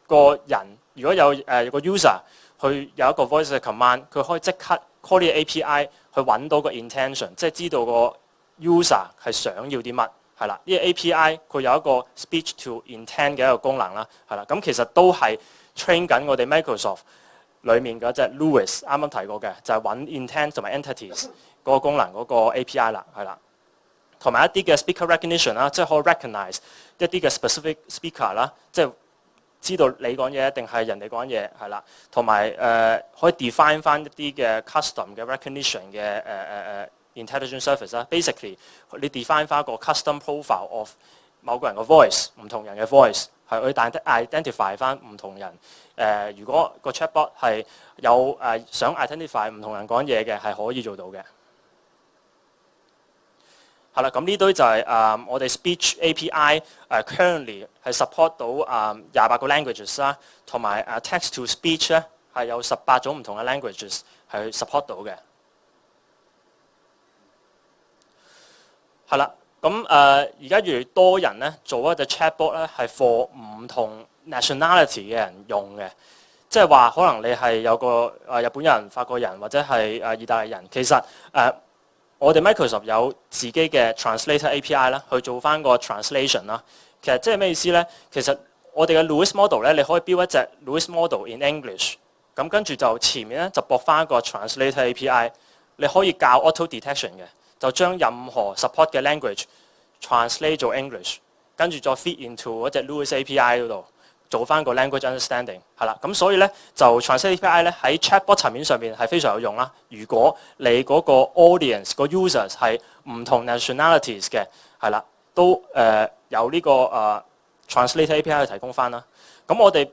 個人如果有個 user 去有一個 voice 嘅 command， 佢可以即刻 call 呢個 API 去揾到個 intention， 即係知道個 user 係想要啲乜，係啦。呢個 API 佢有一個 speech to intent 嘅一個功能啦，係啦。咁其實都係 train 緊我哋 Microsoft 裡面嗰隻 Lewis 啱啱提過嘅，就係揾 intent 同埋 entities 嗰個功能嗰個 API 啦，係啦。同埋一啲嘅 speaker recognition 啦，即係可以 recognize 一啲嘅 specific speaker 啦，即係知道你講嘢定係人哋講嘢，係啦。同埋可以 define 翻一啲嘅 custom 嘅 recognition 嘅intelligent service 啦。Basically 你 define 翻個 custom profile of 某個人嘅 voice， 唔同人嘅 voice 係去 identify 翻唔同人。如果個 chatbot 係有想 identify 唔同人講嘢嘅，係可以做到嘅。係啦，咁呢堆就係我哋 speech API currently 係 support 到28個 languages 啦，同埋text to speech 咧係有18種唔同嘅 languages 係 support 到嘅。係啦，咁而家越嚟越多人咧做一隻 chatbot 咧係 for 唔同 nationality 嘅人用嘅，即係話可能你係有個日本人、法國人或者係意大利人，其實我哋 Microsoft 有自己嘅 translator API 啦，去做翻個 translation 啦。其實即係咩意思咧？其實我哋嘅 Lewis model 咧，你可以 build 一隻 Lewis model in English， 咁跟住就前面咧就駁翻一個 translator API， 你可以教 auto detection 嘅，就將任何 support 嘅 language translate 做 English， 跟住再 feed into 一隻 Lewis API 嗰度。做翻個 language understanding 係啦，咁所以咧就 translate API 咧喺 chatbot 層面上面係非常有用啦。如果你嗰個 audience 個 users 係唔同 nationalities 嘅，係啦，都有呢個translate API 去提供翻啦。咁我哋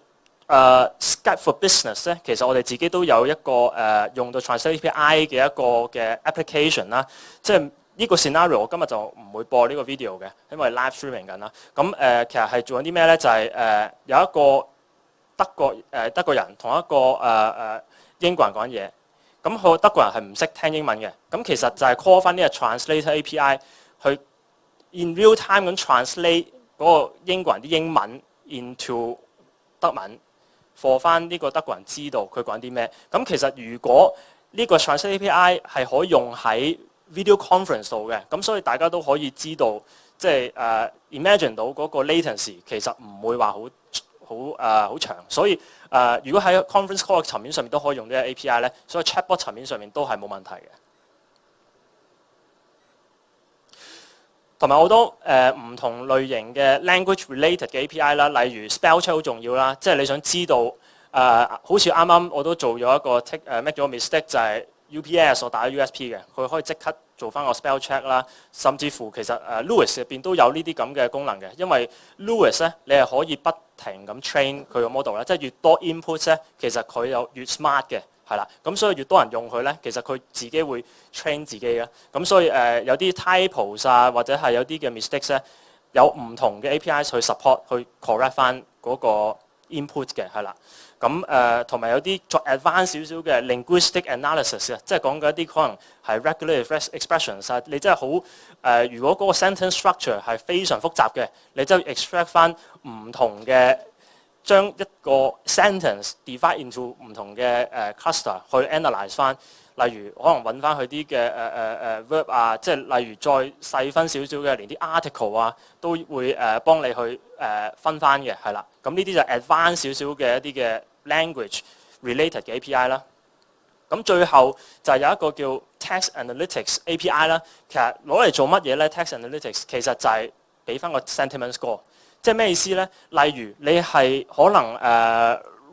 Skype for Business 咧，其實我哋自己都有一個用到 translate API 嘅一個嘅 application 啦，即係。呢個 scenario 我今日就唔會播呢個 video 嘅，因為 live streaming 緊啦。咁其實係做緊啲咩咧？就係有一個德國人同一個英國人講嘢，咁個德國人係唔識聽英文嘅。咁其實就係 call 翻呢個 translator API 去 in real time 咁 translate 嗰個英國人啲英文 into 德文，for 翻呢個德國人知道佢講啲咩。咁其實如果呢個 Translate API 係可以用喺 video conference 度嘅，咁所以大家都可以知道，即係imagine 到嗰個 latency 其實唔會話好長，所以如果喺 conference call 嘅層面上面都可以用呢個 API 咧，所以 chatbot 層面上面都係冇問題嘅。同埋好多唔同類型嘅 language related 嘅 API 啦，例如 spell check 好重要啦，即係你想知道好似啱啱我都做咗一個make 咗個 mistake 就係 UPS 我打咗 USP 嘅，佢可以即刻做翻個 spell check 啦，甚至乎其實Lewis 入邊都有呢啲咁嘅功能嘅，因為 Lewis 咧你係可以不停咁 train 佢個 model 咧，即係越多 inputs 咧，其實佢有越 smart 嘅。係啦，咁所以越多人用佢咧，其實佢自己會 train 自己嘅。咁所以有啲 typos 啊，或者係有啲嘅 mistakes 咧，有唔同嘅 API 去 support 去 correct 翻嗰個 input 嘅，係啦。咁同埋有啲再 advanced 少少嘅 linguistic analysis 啊，即係講緊一啲可能係 regular expressions 啊，你真係好如果嗰個 sentence structure 係非常複雜嘅，你真係 extract 翻唔同嘅。將一個 sentence divide into 唔同嘅cluster 去 analyse 翻，例如可能揾翻佢啲嘅verb 啊，即係例如再細分少少嘅，連啲 article 啊都會幫你去分翻嘅，係啦。咁呢啲就 advanced 少少嘅一啲嘅 language related 嘅 API 啦。咁最後就係有一個叫 text analytics API 啦。其實攞嚟做乜嘢咧 ？text analytics 其實就係俾翻個 sentiment score。即係咩意思咧？例如你係可能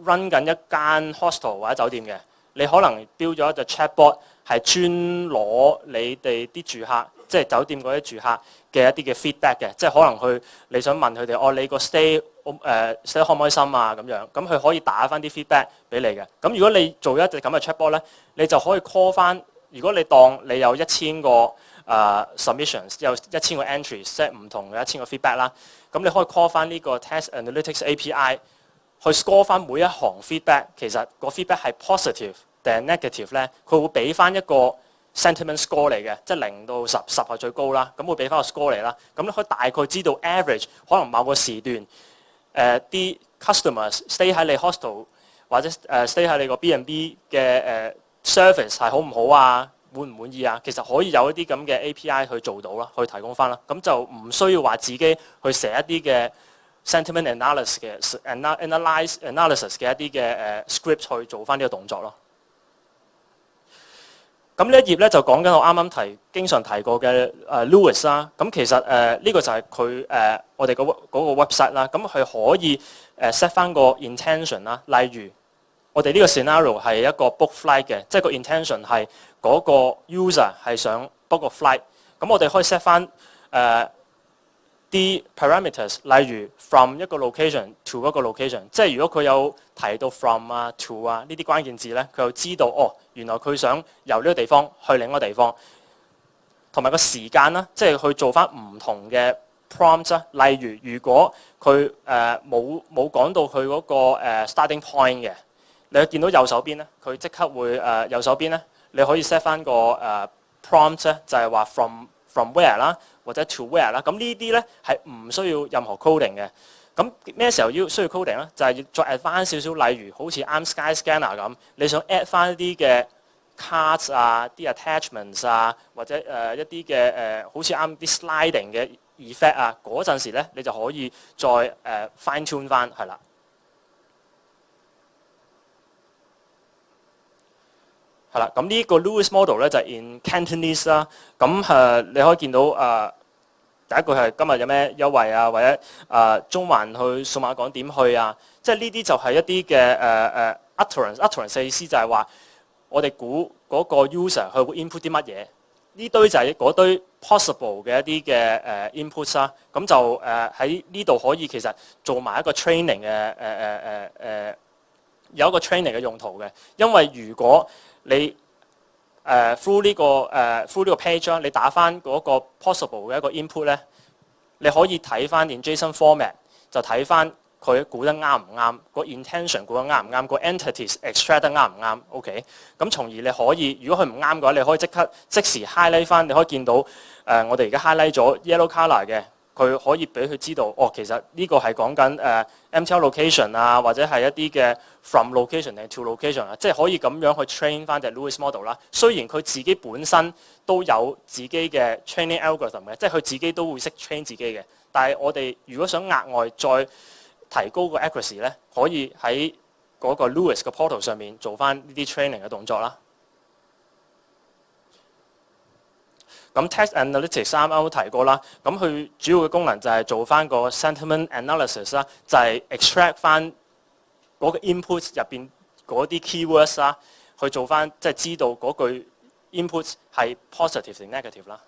run 緊一間 hostel 或者酒店嘅，你可能標咗一隻 chatbot 係專攞你哋啲住客，即係酒店嗰啲住客嘅一啲嘅 feedback 嘅，即係可能你想問佢哋，你個 stay 開唔開心啊咁樣，咁佢可以打翻啲 feedback 俾你嘅。咁如果你做一隻咁嘅 chatbot 咧，你就可以 call 翻，如果你當你有1000個submissions 有1000個 entries， 即係唔同嘅1000個 feedback 啦。咁你可以 call 翻呢個 Text Analytics API 去 score 翻每一行 feedback， 其實個 feedback 係 positive 定係 negative 咧？佢會俾翻一個 sentiment score 嚟嘅，即係0到10，10係最高啦。咁會俾翻個 score 嚟啦。咁你可以大概知道 average 可能某個時段啲 customers stay 喺你 hostel 或者stay 喺你個 B&B 嘅service 係好唔好啊？滿唔滿意啊？其實可以有一啲咁嘅 API 去做到啦，去提供翻啦。咁就唔需要話自己去寫一啲嘅 sentiment analysis 嘅一啲嘅script 去做翻呢個動作咯。咁呢一頁咧就講緊我啱啱經常提過嘅Lewis 啦。咁其實呢個就係佢我哋嗰個 website 啦。咁佢可以set 翻個 intention 啦。例如我哋呢個 scenario 係一個 book flight 嘅，即係個 intention 係嗰個 user 係想 book 個 flight。咁我哋可以 set 翻啲 parameters， 例如 from 一個 location to 一個 location。即係如果佢有提到 from 啊 to 啊呢啲關鍵字咧，佢就知道原來佢想由呢個地方去另一個地方。同埋個時間啦，即係去做翻唔同嘅 prompt 啦。例如如果佢冇講到佢嗰個starting point 嘅。你見到右手邊咧，佢即刻會右手邊咧，你可以 set 翻個prompt 咧，就係話 from where 啦，或者 to where 啦。咁呢啲咧係唔需要任何 coding 嘅。咁咩時候需要 coding咧？就係要再 advance 少少，例如好似啱 Skyscanner 咁，你想 add 翻一啲嘅 cards 啊、啲 attachments 啊，或者一啲嘅好似啱啲 sliding 嘅 effect 啊，嗰陣時咧，你就可以再fine tune 翻，係啦。係啦，咁呢個 Lewis model 咧就係 in Cantonese 啦。咁你可以見到第一個係今日有咩優惠啊，或者中環去數碼港點去啊，即係呢啲就係一啲嘅utterance 嘅意思就係話我哋估嗰個 user 佢會 input 啲乜嘢，呢堆就係嗰堆 possible 嘅一啲嘅inputs 啦。咁就喺呢度可以其實做埋一個 training 嘅有一個 training 嘅用途嘅，因為如果你through 呢個 page 啦，你打翻嗰個 possible 嘅一個 input 咧，你可以睇翻 in JSON format， 就睇翻佢估得啱唔啱，個 intention 估得啱唔啱，個 entities extract 得啱唔啱 ，OK？ 咁從而你可以，如果佢唔啱嘅話，你可以即時 highlight 翻，你可以見到我哋而家 highlight 咗 yellow colour 嘅，佢可以俾佢知道，其實呢個係講緊MTL location 啊，或者係一啲嘅 from location 定 to location 啊，即係可以咁樣去 train 翻隻 Lewis model 啦。雖然佢自己本身都有自己嘅 training algorithm 嘅，即係佢自己都會識 train 自己嘅。但係我哋如果想額外再提高個 accuracy 咧，可以喺嗰個 Lewis 嘅 portal 上面做翻呢啲 training 嘅動作啦。咁 text analytics 啱啱都提過啦，咁佢主要嘅功能就係做翻個 sentiment analysis 啦，就係 extract 翻嗰個 input 入邊嗰啲 keywords 啦，去做翻即係知道嗰句 input 係 positive 定 negative 啦。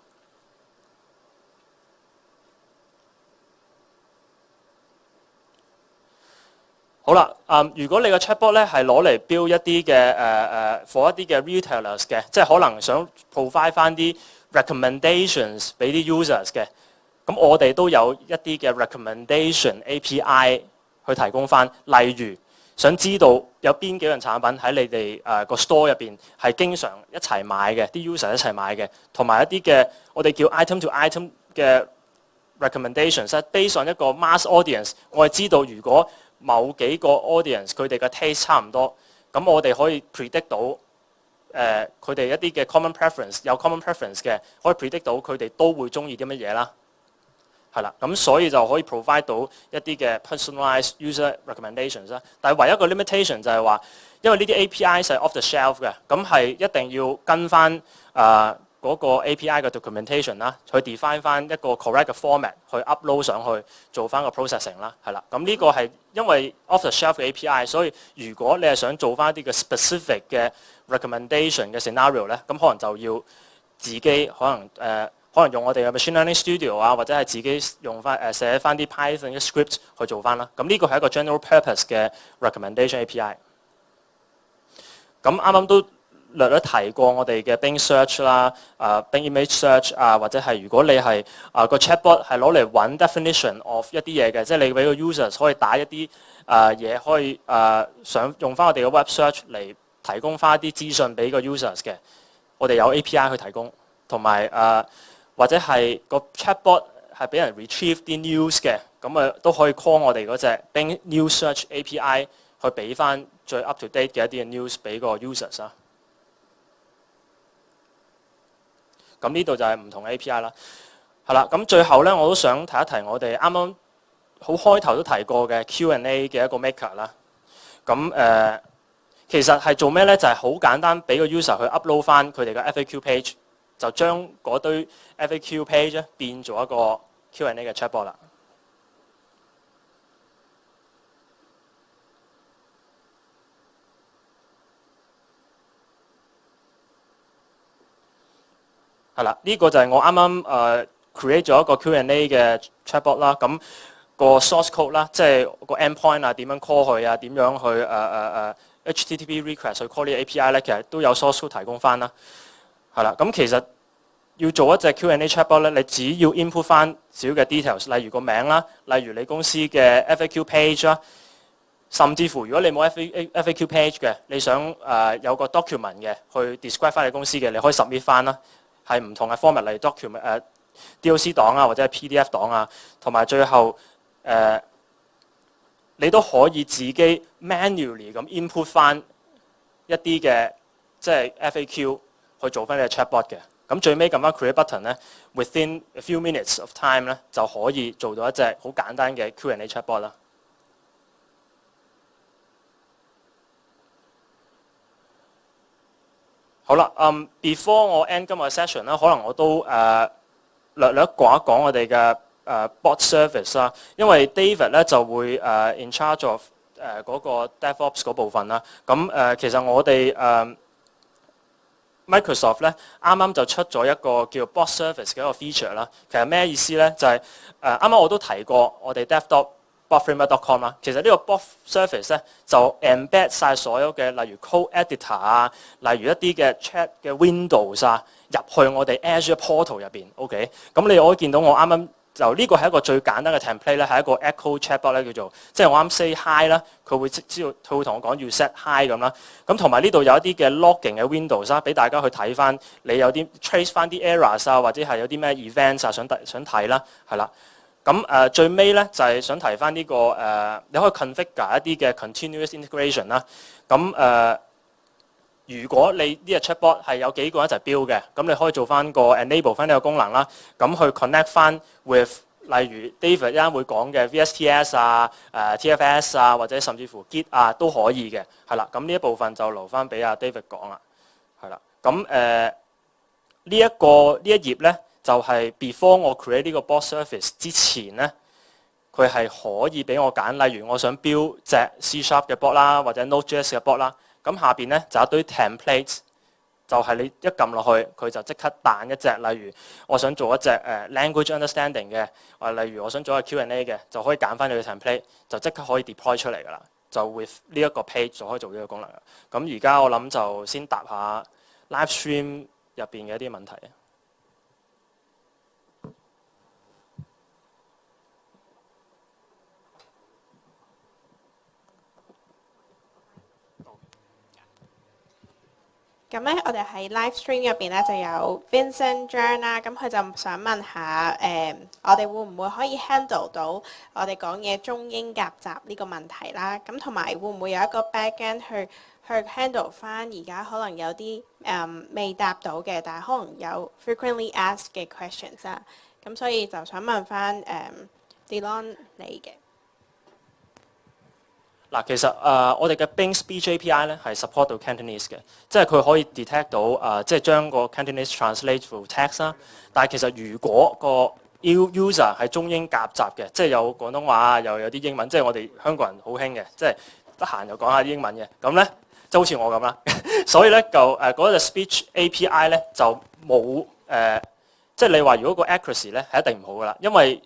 好啦，如果你個 chatbot 咧係攞嚟 build 一啲嘅for 一啲嘅 retailers 嘅，即係可能想 provide 翻啲 recommendations 俾啲 users 嘅，咁我哋都有一啲嘅 recommendation API 去提供翻。例如想知道有邊幾樣產品喺你哋個 store 入邊係經常一齊買嘅，啲 user 一齊買嘅，同埋一啲嘅我哋叫 item to item 嘅 recommendations。based on 一個 mass audience， 我係知道如果某幾個 audience 佢哋嘅 taste 差唔多，咁我哋可以 predict 到佢哋一啲嘅 common preference， 有 common preference 嘅，可以 predict 到佢哋都會中意啲乜嘢啦。係啦，咁所以就可以 provide 到一啲嘅 personalized user recommendations 啦。但係唯一一個 limitation 就係話，因為呢啲 API 係 off the shelf 嘅，咁係一定要跟翻嗰個 API 嘅 documentation 啦，去 define 翻一個 correct 嘅 format 去 upload 上去做翻個 processing 啦，係啦。咁呢個係因為 off the shelf 嘅 API， 所以如果你係想做翻一啲嘅 specific 嘅 recommendation 嘅 scenario 咧，咁可能就要自己可能用我哋嘅 Machine Learning Studio 啊，或者係自己用翻寫翻啲 Python 嘅 script 去做翻啦。咁呢個係一個 general purpose 嘅 recommendation API。咁啱啱都略略提過我哋嘅 Bing Search 啦、Bing Image Search 啊，或者係如果你係個 chatbot 係攞嚟揾 definition of 一啲嘢嘅，即係你俾個 users 可以打一啲嘢，可以想用翻我哋嘅 Web Search 嚟提供翻一啲資訊俾個 users 嘅，我哋有 API 去提供，同埋或者係個 chatbot 係俾人 retrieve 啲 news 嘅，咁都可以 call 我哋嗰隻 Bing News Search API 去俾翻最 up to date 嘅一啲嘅 news 俾個 users 啊。咁呢度就係唔同嘅 API 啦。係啦，咁最後咧我都想提一提我哋啱啱好開頭都提過嘅 Q&A 嘅一個 maker 啦。咁其實係做咩咧？就係好簡單，俾個 user 去 upload 翻佢哋嘅 FAQ page， 就將嗰堆 FAQ page 咧變做一個 Q&A 嘅 chatbot 啦。係啦，呢個就係我啱啱create 咗一個 Q&A 嘅 chatbot 啦。咁個 source code 啦，即係個 endpoint 啊，點樣 call 佢啊，點樣去HTTP request 去 call 呢個 API 咧，其實都有 source code 提供翻啦。係啦，咁其實要做一隻 Q&A chatbot 咧，你只要 input 翻少嘅 details， 例如個名啦，例如你公司嘅 FAQ page 啦，甚至乎如果你冇 FAQ page 嘅，你想有個 document 嘅去 describe 翻你公司嘅，你可以 submit 翻啦。係唔同嘅 format 例如 document DOC 檔啊，或者係 PDF 檔啊，同埋最後你都可以自己 manually 咁 input 翻一啲嘅即係 FAQ 去做翻你嘅 chatbot 嘅。咁最尾撳翻 create button 咧 ，within a few minutes of time 咧就可以做到一隻好簡單嘅 Q&A chatbot 啦。好啦，before 我 end 今日嘅 session 啦，可能我都略略講一講我哋嘅bot service 啦，因為 David 咧就會in charge of 嗰個 DevOps 嗰部分啦。咁其實我哋Microsoft 咧啱啱就出咗一個叫 bot service 嘅一個 feature 啦。其實咩意思咧？就係啱啱我都提過我哋 dev.botframework.com 啦。其實呢個 bot service 咧就 embed 晒所有嘅例如 code editor 啊，例如一啲嘅 chat 嘅 windows 啊，入去我哋 Azure portal 入邊。OK， 咁你可以見到我啱啱就呢個係一個最簡單嘅 template 咧，係一個 echo chatbot 咧叫做，即係我啱 say hi 啦，佢會知道佢會同我講要 set hi 咁啦。咁同埋呢度有一啲嘅 logging 嘅 windows 啦，俾大家去睇翻你有啲 trace 翻啲 errors 啊，或者係有啲咩 events 啊想睇啦，係啦。咁最尾咧就係想提翻呢個你可以 configure 一啲嘅 continuous integration 啦。咁如果你呢個 chatbot 係有幾個人一齊 build 嘅，咁你可以做翻個 enable 翻呢個功能啦。咁去 connect 翻 with 例如 David 一陣會講嘅 VSTS 啊、TFS 啊，或者甚至乎 Git 啊都可以嘅，係啦。咁呢一部分就留翻俾阿 David 講啦，係啦。咁呢一頁咧就係 before 我 create 呢個 bot service 之前咧，佢係可以俾我揀，例如我想 build 隻 C# 嘅 bot 啦，或者 Node.js 嘅 bot 啦。咁下邊咧就一堆 template， 就係你一撳落去，佢就即刻彈一隻。例如我想做一隻language understanding 嘅，例如我想做一個 Q&A 嘅，就可以揀翻你嘅 template， 就即刻可以 deploy 出嚟㗎啦。就 with 呢一個 page 就可以做呢個功能。咁而家我諗就先答下 live stream 入邊嘅一啲問題。咁咧，我哋喺 live stream 入邊咧就有 Vincent 張啦，咁佢就想問下我哋會唔會可以 handle 到我哋講嘢中英夾雜呢個問題啦？咁同埋會唔會有一個 backend 去 handle 翻而家可能有啲未答到嘅，但係可能有 frequently asked 嘅 questions 啊？咁所以就想問翻Delon 你嘅。嗱，其實我哋嘅 Bing Speech API 咧係 support 到 Cantonese 嘅，即係佢可以 detect 到即係將個 Cantonese translate to text 啦。但係其實如果個 user 係中英夾雜嘅，即係有廣東話又有啲英文，即係我哋香港人好興嘅，即係得閒又講下啲英文嘅，咁咧即係好似我咁啦。所以咧就嗰個 Speech API 咧就冇即係你話如果個 accuracy 咧係一定唔好噶啦，因為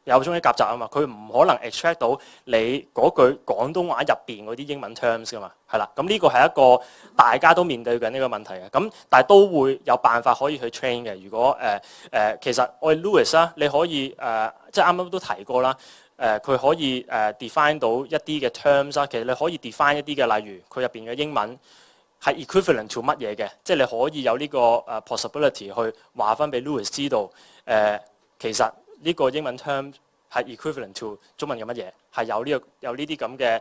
有中英夾雜啊嘛，佢唔可能 extract 到你嗰句廣東話入邊嗰啲英文 terms 噶嘛，係啦。咁呢個係一個大家都面對緊呢個問題嘅。咁但係都會有辦法可以去 train 嘅。如果其實我哋 Louis 啦，你可以即係啱啱都提過啦，佢可以define 到一啲嘅 terms 啦。其實你可以 define 一啲嘅，例如佢入邊嘅英文係 equivalent to 乜嘢嘅，即係你可以有呢個possibility 去話翻俾 Louis 知道其實呢個英文 term 係 equivalent to 中文嘅乜嘢，係有呢啲咁嘅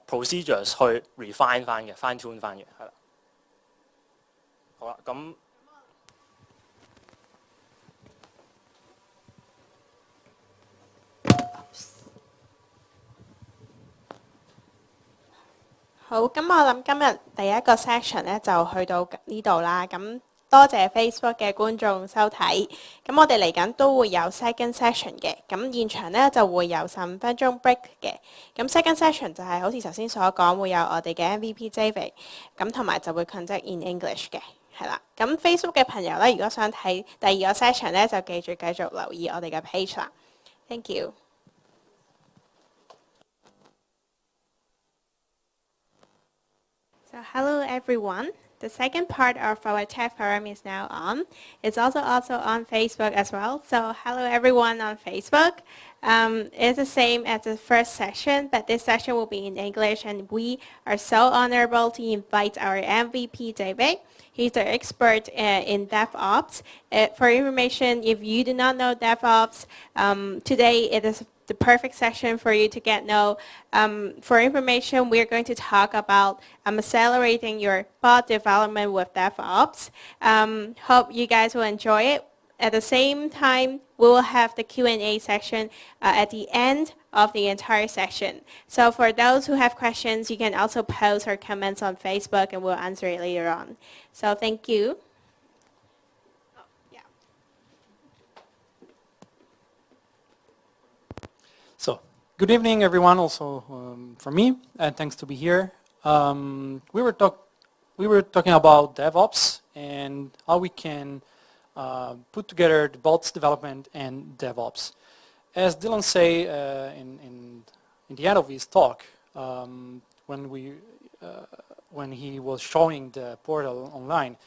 procedures 去 refine 翻嘅 fine tune 翻嘅，係啦。好啦，咁好，咁我諗今日第一個 section 咧就去到呢度啦。咁多謝 Facebook 嘅觀眾收睇。咁我哋嚟緊都會有 second section 嘅。咁現場咧就會有15分鐘 break 嘅。咁 second section 就係好似頭先所講，會有我哋嘅 MVP David。咁同埋就會 conduct in English 嘅，係啦。咁 Facebook 嘅朋友咧，如果想睇第二個 section 咧，就記住繼續留意我哋嘅 page 啦。Thank you。So hello everyone. The second part of our chat forum is now on. It's also on Facebook as well. So hello everyone on Facebook. It's the same as the first session, but this session will be in English, and we are so honorable to invite our MVP David. He's the expert in DevOps. For information, if you do not know DevOps, today it is the perfect session for you to get know. For information, we're going to talk about accelerating your bot development with DevOps. Hope you guys will enjoy it. At the same time, we will have the Q&A section at the end of the entire session. So for those who have questions, you can also post or comments on Facebook, and we'll answer it later on. So thank you. So, good evening, everyone. Also from me, and thanks to be here. We were talking about DevOps and how we can put together the bots development and DevOps. As Dylan say in the end of his talk, when he was showing the portal online,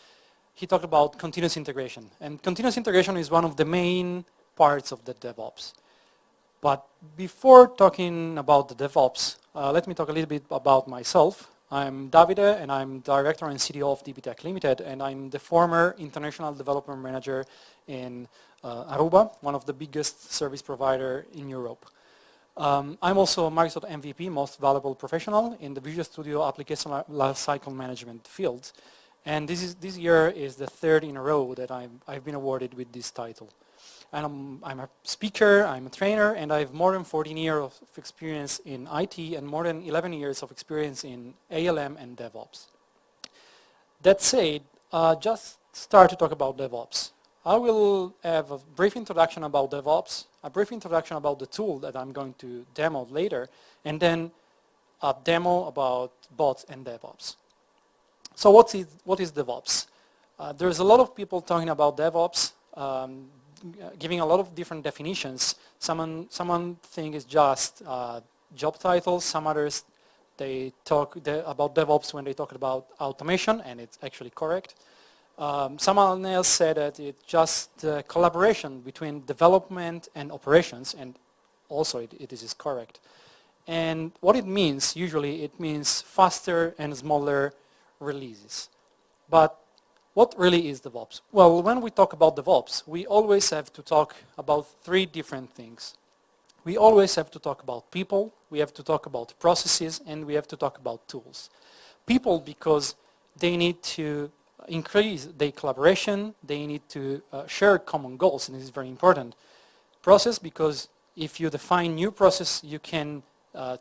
he talked about continuous integration, and continuous integration is one of the main parts of the DevOps. But before talking about the DevOps, let me talk a little bit about myself. I'm Davide, and I'm Director and CTO of DB Tech Limited, and I'm the former International Developer Manager in Aruba, one of the biggest service provider in Europe. I'm also a Microsoft MVP, Most Valuable Professional, in the Visual Studio Application Lifecycle Management field. And this year is the third in a row that I've been awarded with this title. And I'm a speaker, I'm a trainer, and I have more than 14 years of experience in IT and more than 11 years of experience in ALM and DevOps. That said, just start to talk about DevOps. I will have a brief introduction about DevOps, a brief introduction about the tool that I'm going to demo later, and then a demo about bots and DevOps. So what is DevOps? There's a lot of people talking about DevOps, giving a lot of different definitions. Someone think it's just job titles, some others they talk about DevOps when they talk about automation, and it's actually correct. Someone else said that it's just collaboration between development and operations, and also it is correct. And what it means, usually it means faster and smaller releases. But what really is DevOps? Well, when we talk about DevOps, we always have to talk about three different things. We always have to talk about people, we have to talk about processes, and we have to talk about tools. People, because they need to increase their collaboration, they need to share common goals, and this is very important. Process, because if you define new process, you can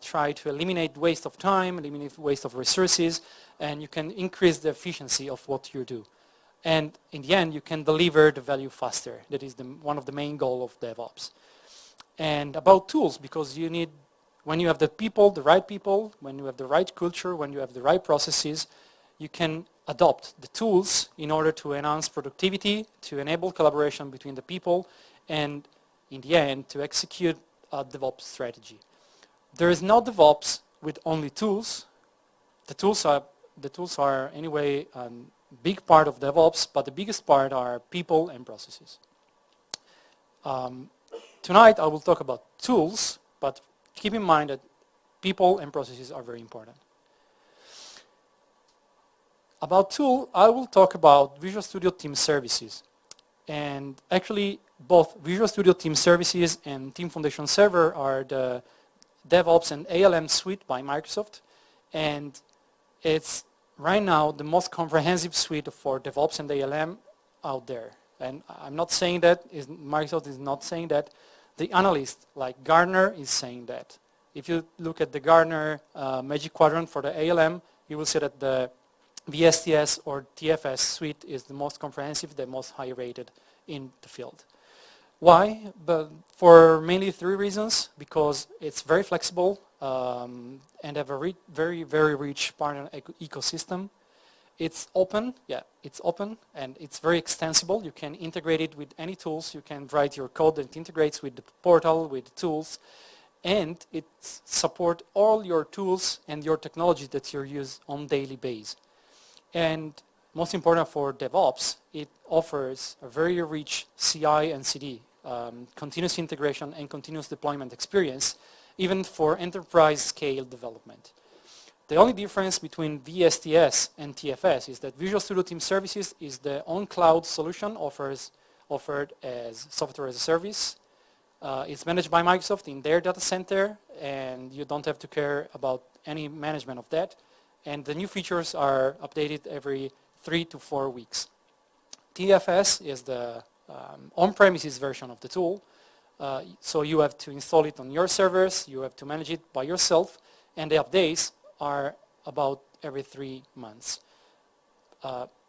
try to eliminate waste of time, eliminate waste of resources, and you can increase the efficiency of what you do. And in the end, you can deliver the value faster. That is one of the main goals of DevOps. And about tools, because you need, when you have the people, the right people, when you have the right culture, when you have the right processes, you can adopt the tools in order to enhance productivity, to enable collaboration between the people, and in the end, to execute a DevOps strategy. There is no DevOps with only tools. The tools are anyway a big part of DevOps, but the biggest part are people and processes. Tonight I will talk about tools, but keep in mind that people and processes are very important. About tool, I will talk about Visual Studio Team Services. And actually, both Visual Studio Team Services and Team Foundation Server are the DevOps and ALM suite by Microsoft. And it's right now the most comprehensive suite for DevOps and ALM out there. And I'm not saying that, Microsoft is not saying that. The analyst, like Gartner, is saying that. If you look at the Gartner Magic Quadrant for the ALM, you will see that the VSTS or TFS suite is the most comprehensive, the most high rated in the field. Why? But for mainly three reasons. Because it's very flexible and have a very, very rich partner ecosystem. It's open, it's open, and it's very extensible. You can integrate it with any tools. You can write your code that integrates with the portal, with the tools, and it supports all your tools and your technology that you use on daily basis. And most important for DevOps, it offers a very rich CI and CD, continuous integration and continuous deployment experience, even for enterprise scale development. The only difference between VSTS and TFS is that Visual Studio Team Services is the on-cloud solution offered as software as a service. It's managed by Microsoft in their data center, and you don't have to care about any management of that. And the new features are updated every 3 to 4 weeks. TFS is the on-premises version of the tool. So you have to install it on your servers, you have to manage it by yourself, and the updates are about every 3 months.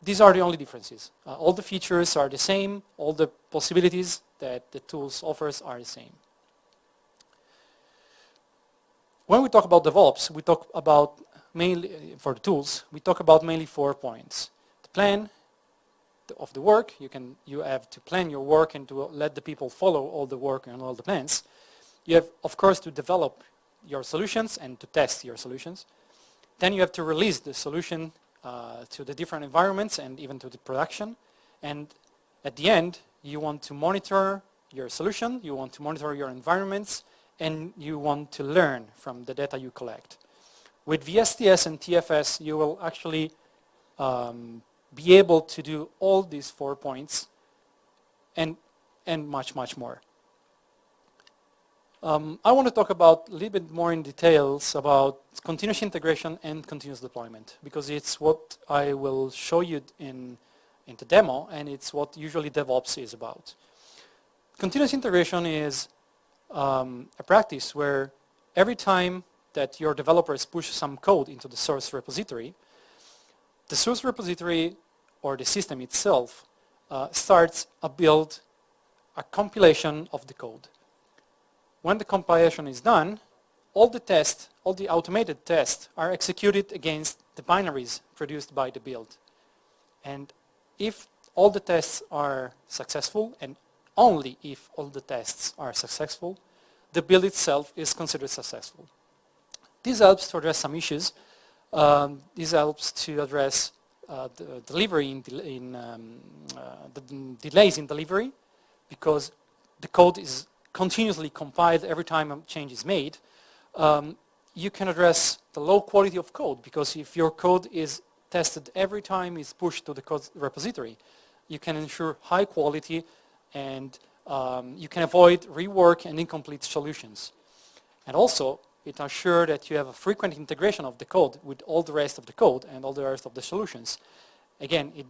These are the only differences. All the features are the same, all the possibilities that the tools offers are the same. When we talk about DevOps, we talk about mainly, for the tools, we talk about mainly 4 points. The plan of the work, you have to plan your work and to let the people follow all the work and all the plans. You have, of course, to develop your solutions and to test your solutions. Then you have to release the solution to the different environments and even to the production. And at the end, you want to monitor your solution, you want to monitor your environments, and you want to learn from the data you collect. With VSTS and TFS, you will actually be able to do all these 4 points and and much, much more. I want to talk about a little bit more in details about continuous integration and continuous deployment, because it's what I will show you in the demo, and it's what usually DevOps is about. Continuous integration is a practice where every time that your developers push some code into the source repository, the source repository or the system itself starts a build, a compilation of the code. When the compilation is done, all the tests, all the automated tests are executed against the binaries produced by the build. And if all the tests are successful, and only if all the tests are successful, the build itself is considered successful. This helps to address some issues. This helps to address the delivery the delays in delivery, because the code is continuously compiled every time a change is made. You can address the low quality of code, because if your code is tested every time it's pushed to the code repository, you can ensure high quality, and you can avoid rework and incomplete solutions. And also, it assures that you have a frequent integration of the code with all the rest of the code and all the rest of the solutions. Again, it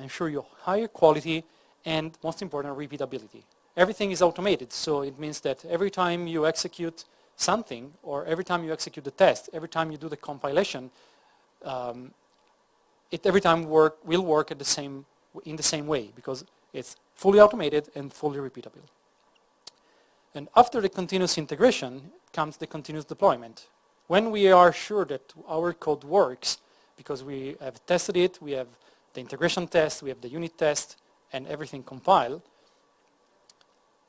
ensures you higher quality and, most important, repeatability. Everything is automated, so it means that every time you execute something, or every time you execute the test, every time you do the compilation, it every time will work in the same way, because it's fully automated and fully repeatable. And after the continuous integration comes the continuous deployment. When we are sure that our code works, because we have tested it, we have the integration test, we have the unit test, and everything compiled.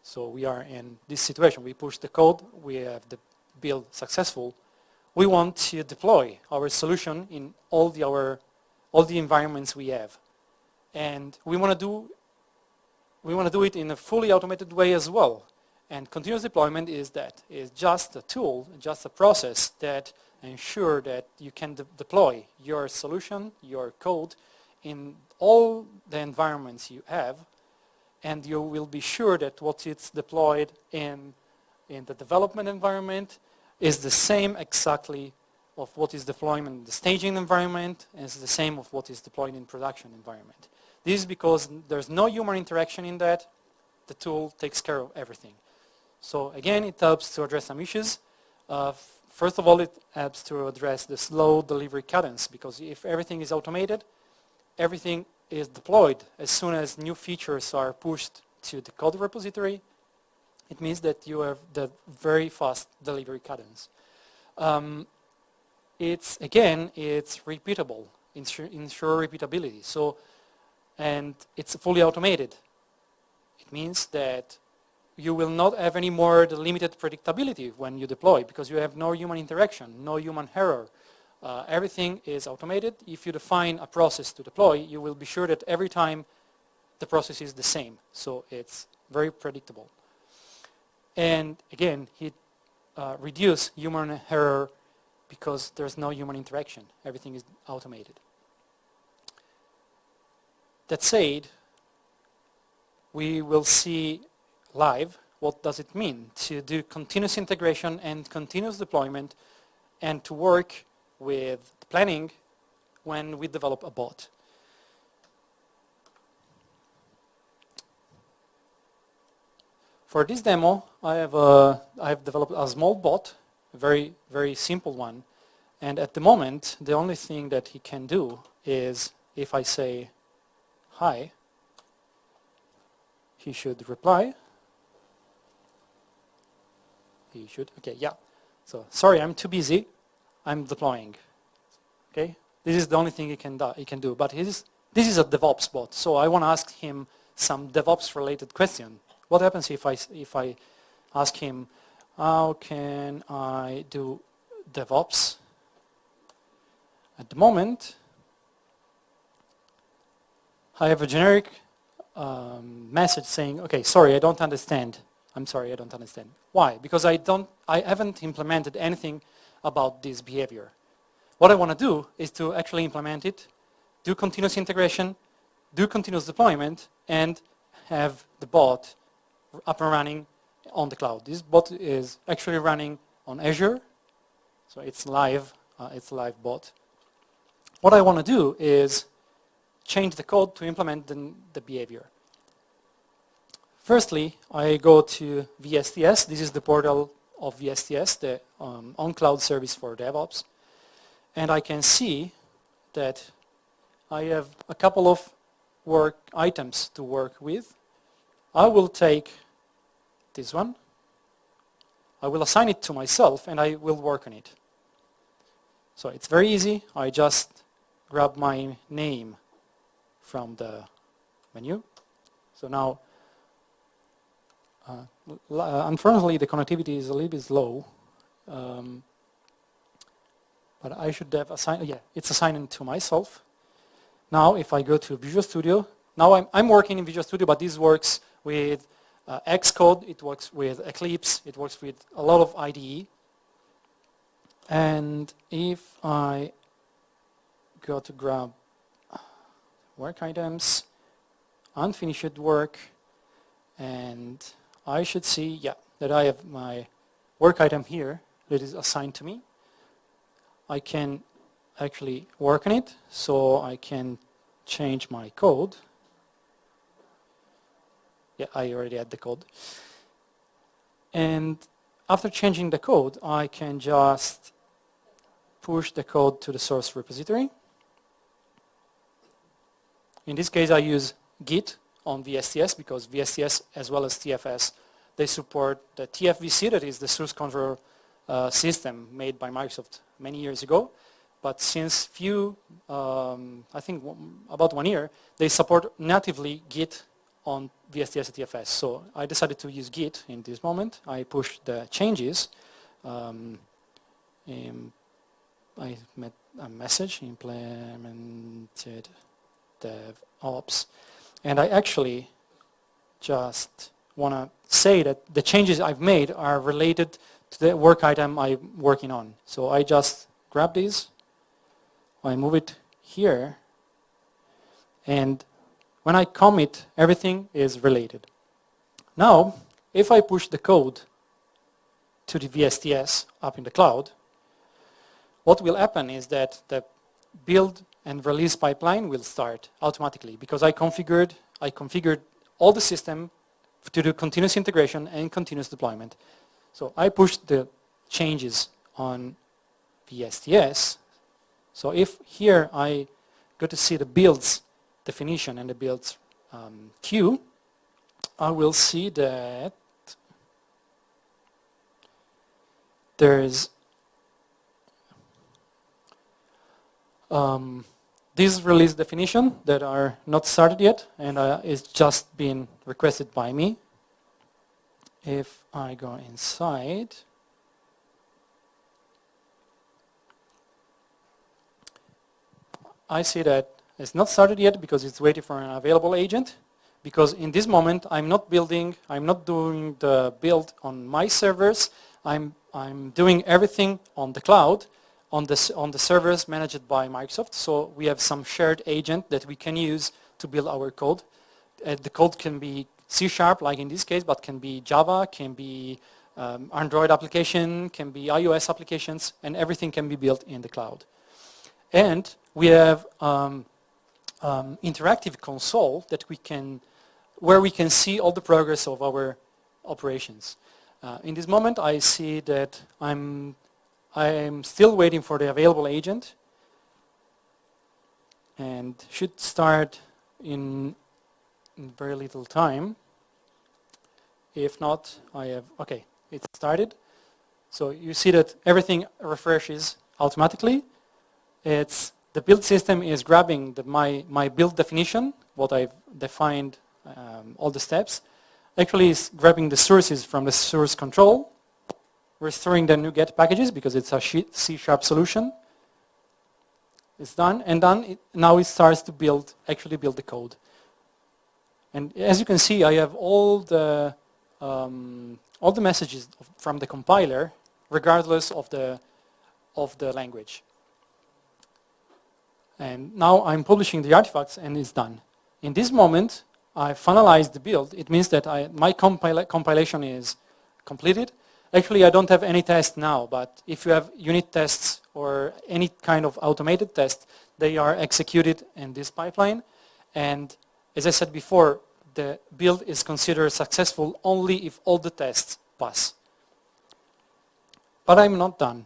So we are in this situation. We push the code, we have the build successful. We want to deploy our solution in all the environments we have. And we want to do it in a fully automated way as well. And continuous deployment is just a tool, just a process that ensures that you can deploy your solution, your code, in all the environments you have, and you will be sure that what is deployed in the development environment is the same exactly of what is deployed in the staging environment, and is the same of what is deployed in production environment. This is because there's no human interaction in that. The tool takes care of everything. So again, it helps to address some issues. First of all, it helps to address the slow delivery cadence, because if everything is automated, everything is deployed as soon as new features are pushed to the code repository. It means that you have the very fast delivery cadence. It's repeatable, ensure repeatability. So, and it's fully automated. It means that you will not have any more the limited predictability when you deploy, because you have no human interaction, no human error. Everything is automated. If you define a process to deploy, you will be sure that every time the process is the same. So it's very predictable. And again, it reduces human error because there's no human interaction. Everything is automated. That said, we will see live what does it mean to do continuous integration and continuous deployment, and to work with planning when we develop a bot. For this demo, I have developed a small bot, a very, very simple one. And at the moment, the only thing that he can do is, if I say hi, he should reply. He should, okay, yeah. So, sorry, I'm too busy. I'm deploying. Okay, this is the only thing he can do. But this is a DevOps bot, so I want to ask him some DevOps-related question. What happens if I ask him, how can I do DevOps? At the moment, I have a generic message saying, okay, sorry, I don't understand. I'm sorry, I don't understand. Why? Because I haven't implemented anything about this behavior. What I want to do is to actually implement it, do continuous integration, do continuous deployment, and have the bot up and running on the cloud. This bot is actually running on Azure, so it's live. It's a live bot. What I want to do is change the code to implement the behavior. Firstly, I go to VSTS. This is the portal of VSTS, the on-cloud service for DevOps. And I can see that I have a couple of work items to work with. I will take this one. I will assign it to myself and I will work on it. So it's very easy. I just grab my name from the menu. So now, unfortunately, the connectivity is a little bit slow. But I should have assigned, yeah, it's assigned to myself. Now, if I go to Visual Studio, now I'm working in Visual Studio, but this works with Xcode, it works with Eclipse, it works with a lot of IDE. And if I go to grab work items, unfinished work, and I should see, yeah, that I have my work item here that is assigned to me. I can actually work on it, so I can change my code. Yeah, I already had the code. And after changing the code, I can just push the code to the source repository. In this case, I use Git on VSTS because VSTS as well as TFS, they support the TFVC, that is the source control system made by Microsoft many years ago. But since I think about 1 year, they support natively Git on VSTS and TFS. So I decided to use Git in this moment. I pushed the changes. I met a message, implemented DevOps. And I actually just want to say that the changes I've made are related to the work item I'm working on. So I just grab these, I move it here, and when I commit, everything is related. Now, if I push the code to the VSTS up in the cloud, what will happen is that the build and release pipeline will start automatically because I configured all the system to do continuous integration and continuous deployment. So I pushed the changes on VSTS. So if here I go to see the builds definition and the builds queue, I will see that there's this release definition that are not started yet, and it's just been requested by me. If I go inside, I see that it's not started yet because it's waiting for an available agent. Because in this moment, I'm not doing the build on my servers. I'm doing everything on the cloud, on the servers managed by Microsoft. So we have some shared agent that we can use to build our code. The code can be C#, like in this case, but can be Java, can be Android application, can be iOS applications, and everything can be built in the cloud. And we have interactive console that where we can see all the progress of our operations. In this moment, I see that I'm still waiting for the available agent, and should start in very little time. If not, okay, it started. So you see that everything refreshes automatically. The build system is grabbing my build definition, what I've defined, all the steps. Actually, is grabbing the sources from the source control, restoring the NuGet packages because it's a C# solution. It's done, and now it starts to actually build the code. And as you can see, I have all the messages from the compiler, regardless of the language. And now I'm publishing the artifacts, and it's done. In this moment, I finalized the build, it means that my compilation is completed. Actually, I don't have any test now, but if you have unit tests or any kind of automated test, they are executed in this pipeline. And as I said before, the build is considered successful only if all the tests pass. But I'm not done.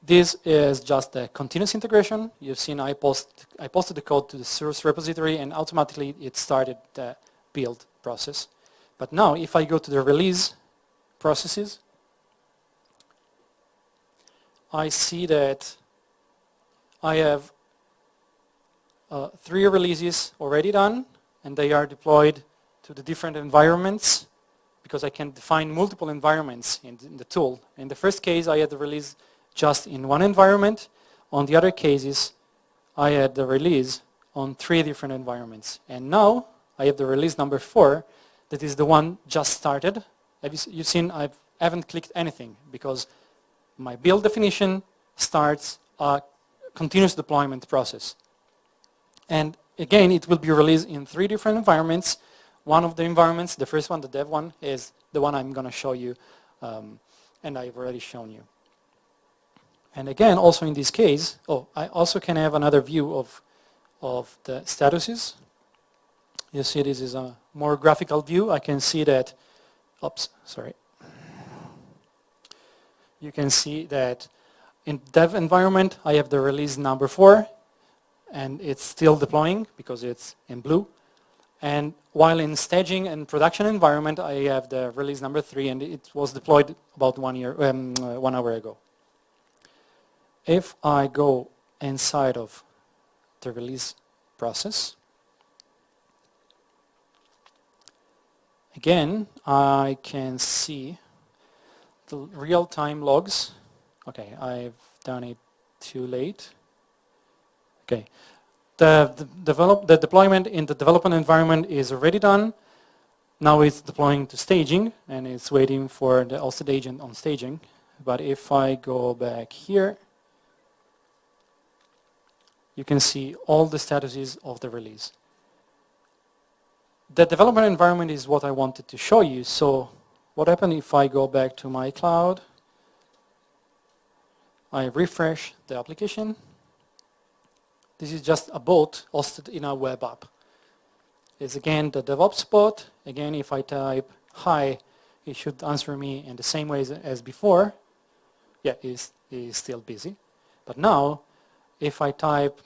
This is just a continuous integration. You've seen I posted the code to the source repository and automatically it started the build process. But now if I go to the release processes, I see that I have 3 releases already done and they are deployed to the different environments because I can define multiple environments in the tool. In the first case I had the release just in one environment. On the other cases, I had the release on 3 different environments. And now I have the release number 4, that is the one just started. You've seen I haven't clicked anything because my build definition starts a continuous deployment process. And again, it will be released in 3 different environments. One of the environments, the first one, the dev one, is the one I'm going to show you, and I've already shown you. And again, also in this case, I also can have another view of the statuses. You see this is a more graphical view. I can see that, you can see that in dev environment, I have the release number 4, and it's still deploying because it's in blue. And while in staging and production environment, I have the release number 3, and it was deployed about 1 hour ago. If I go inside of the release process, again, I can see the real-time logs. Okay, I've done it too late. Okay, the deployment in the development environment is already done. Now it's deploying to staging, and it's waiting for the Alstead agent on staging. But if I go back here, you can see all the statuses of the release. The development environment is what I wanted to show you. So what happens if I go back to my cloud? I refresh the application. This is just a bot hosted in a web app. It's again the DevOps bot. Again, if I type hi, it should answer me in the same way as before. Yeah, it's still busy. But now, if I type,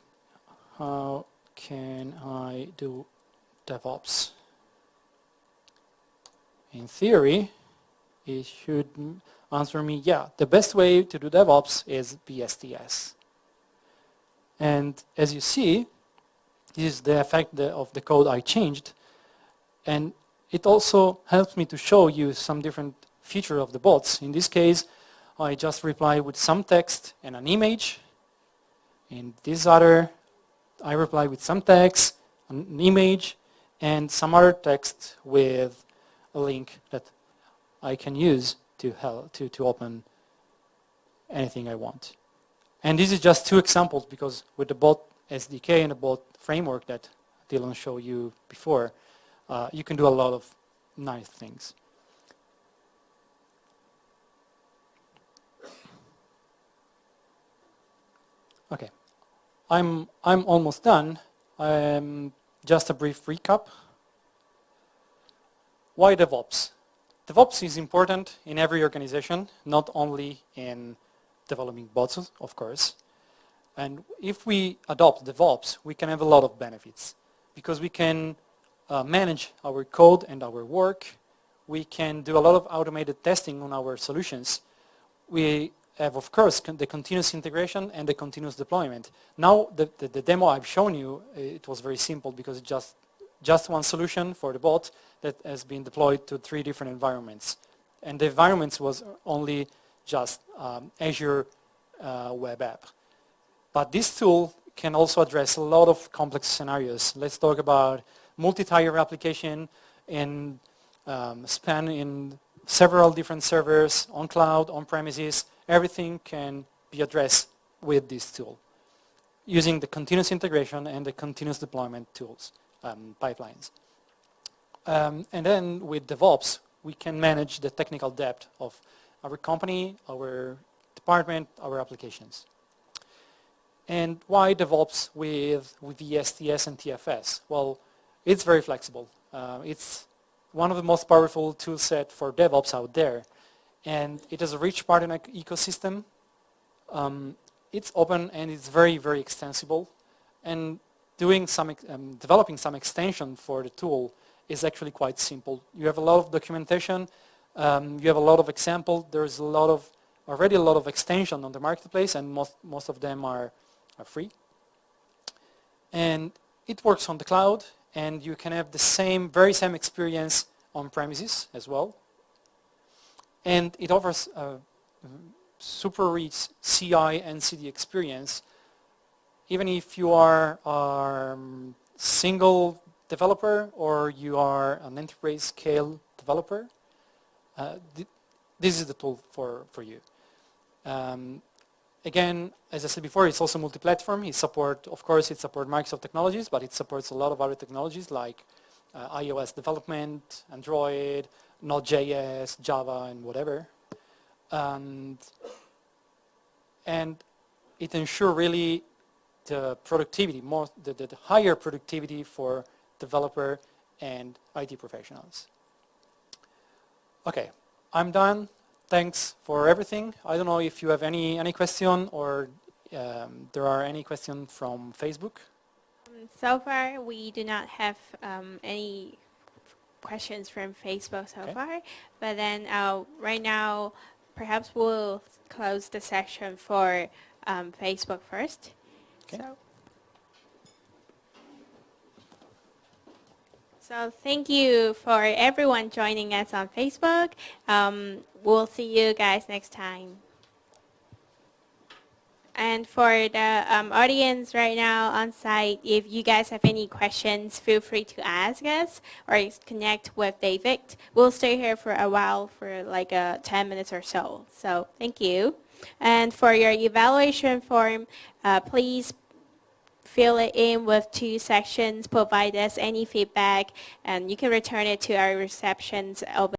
how can I do DevOps? In theory, it should answer me, yeah, the best way to do DevOps is BSTS. And as you see, this is the effect of the code I changed. And it also helps me to show you some different feature of the bots. In this case, I just reply with some text and an image. In this other, I reply with some text, an image, and some other text with a link that I can use to open anything I want. And this is just 2 examples because with the bot SDK and the bot framework that Dylan showed you before, you can do a lot of nice things. Okay, I'm almost done. Just a brief recap. Why DevOps? DevOps is important in every organization, not only in developing bots, of course. And if we adopt DevOps, we can have a lot of benefits because we can manage our code and our work. We can do a lot of automated testing on our solutions. We have, of course, the continuous integration and the continuous deployment. Now, the demo I've shown you, it was very simple because it's just one solution for the bot that has been deployed to 3 different environments. And the environments was only just Azure web app. But this tool can also address a lot of complex scenarios. Let's talk about multi-tier application and span in several different servers, on cloud, on premises. Everything can be addressed with this tool using the continuous integration and the continuous deployment tools, pipelines. And then with DevOps, we can manage the technical depth of our company, our department, our applications. And why DevOps with the STS and TFS? Well, it's very flexible. It's one of the most powerful tool set for DevOps out there. And it has a rich partner ecosystem. It's open and it's very, very extensible. And doing some, developing some extension for the tool is actually quite simple. You have a lot of documentation. You have a lot of examples. There's already a lot of extension on the marketplace, and most of them are free. And it works on the cloud, and you can have the very same experience on premises as well. And it offers a super rich CI and CD experience, even if you are a single developer or you are an enterprise scale developer. This is the tool for you. Again, as I said before, it's also multi-platform. Of course, it supports Microsoft technologies, but it supports a lot of other technologies like iOS development, Android, Node.js, Java, and whatever. And it ensures really the productivity, the higher productivity for developer and IT professionals. Okay, I'm done. Thanks for everything. I don't know if you have any question or there are any questions from Facebook. So far, we do not have any questions from Facebook so far. But then right now, perhaps we'll close the session for Facebook first. Okay. So thank you for everyone joining us on Facebook. We'll see you guys next time. And for the audience right now on site, if you guys have any questions, feel free to ask us or connect with David. We'll stay here for a while, for like 10 minutes or so. So thank you. And for your evaluation form, please fill it in with 2 sections, provide us any feedback, and you can return it to our receptions open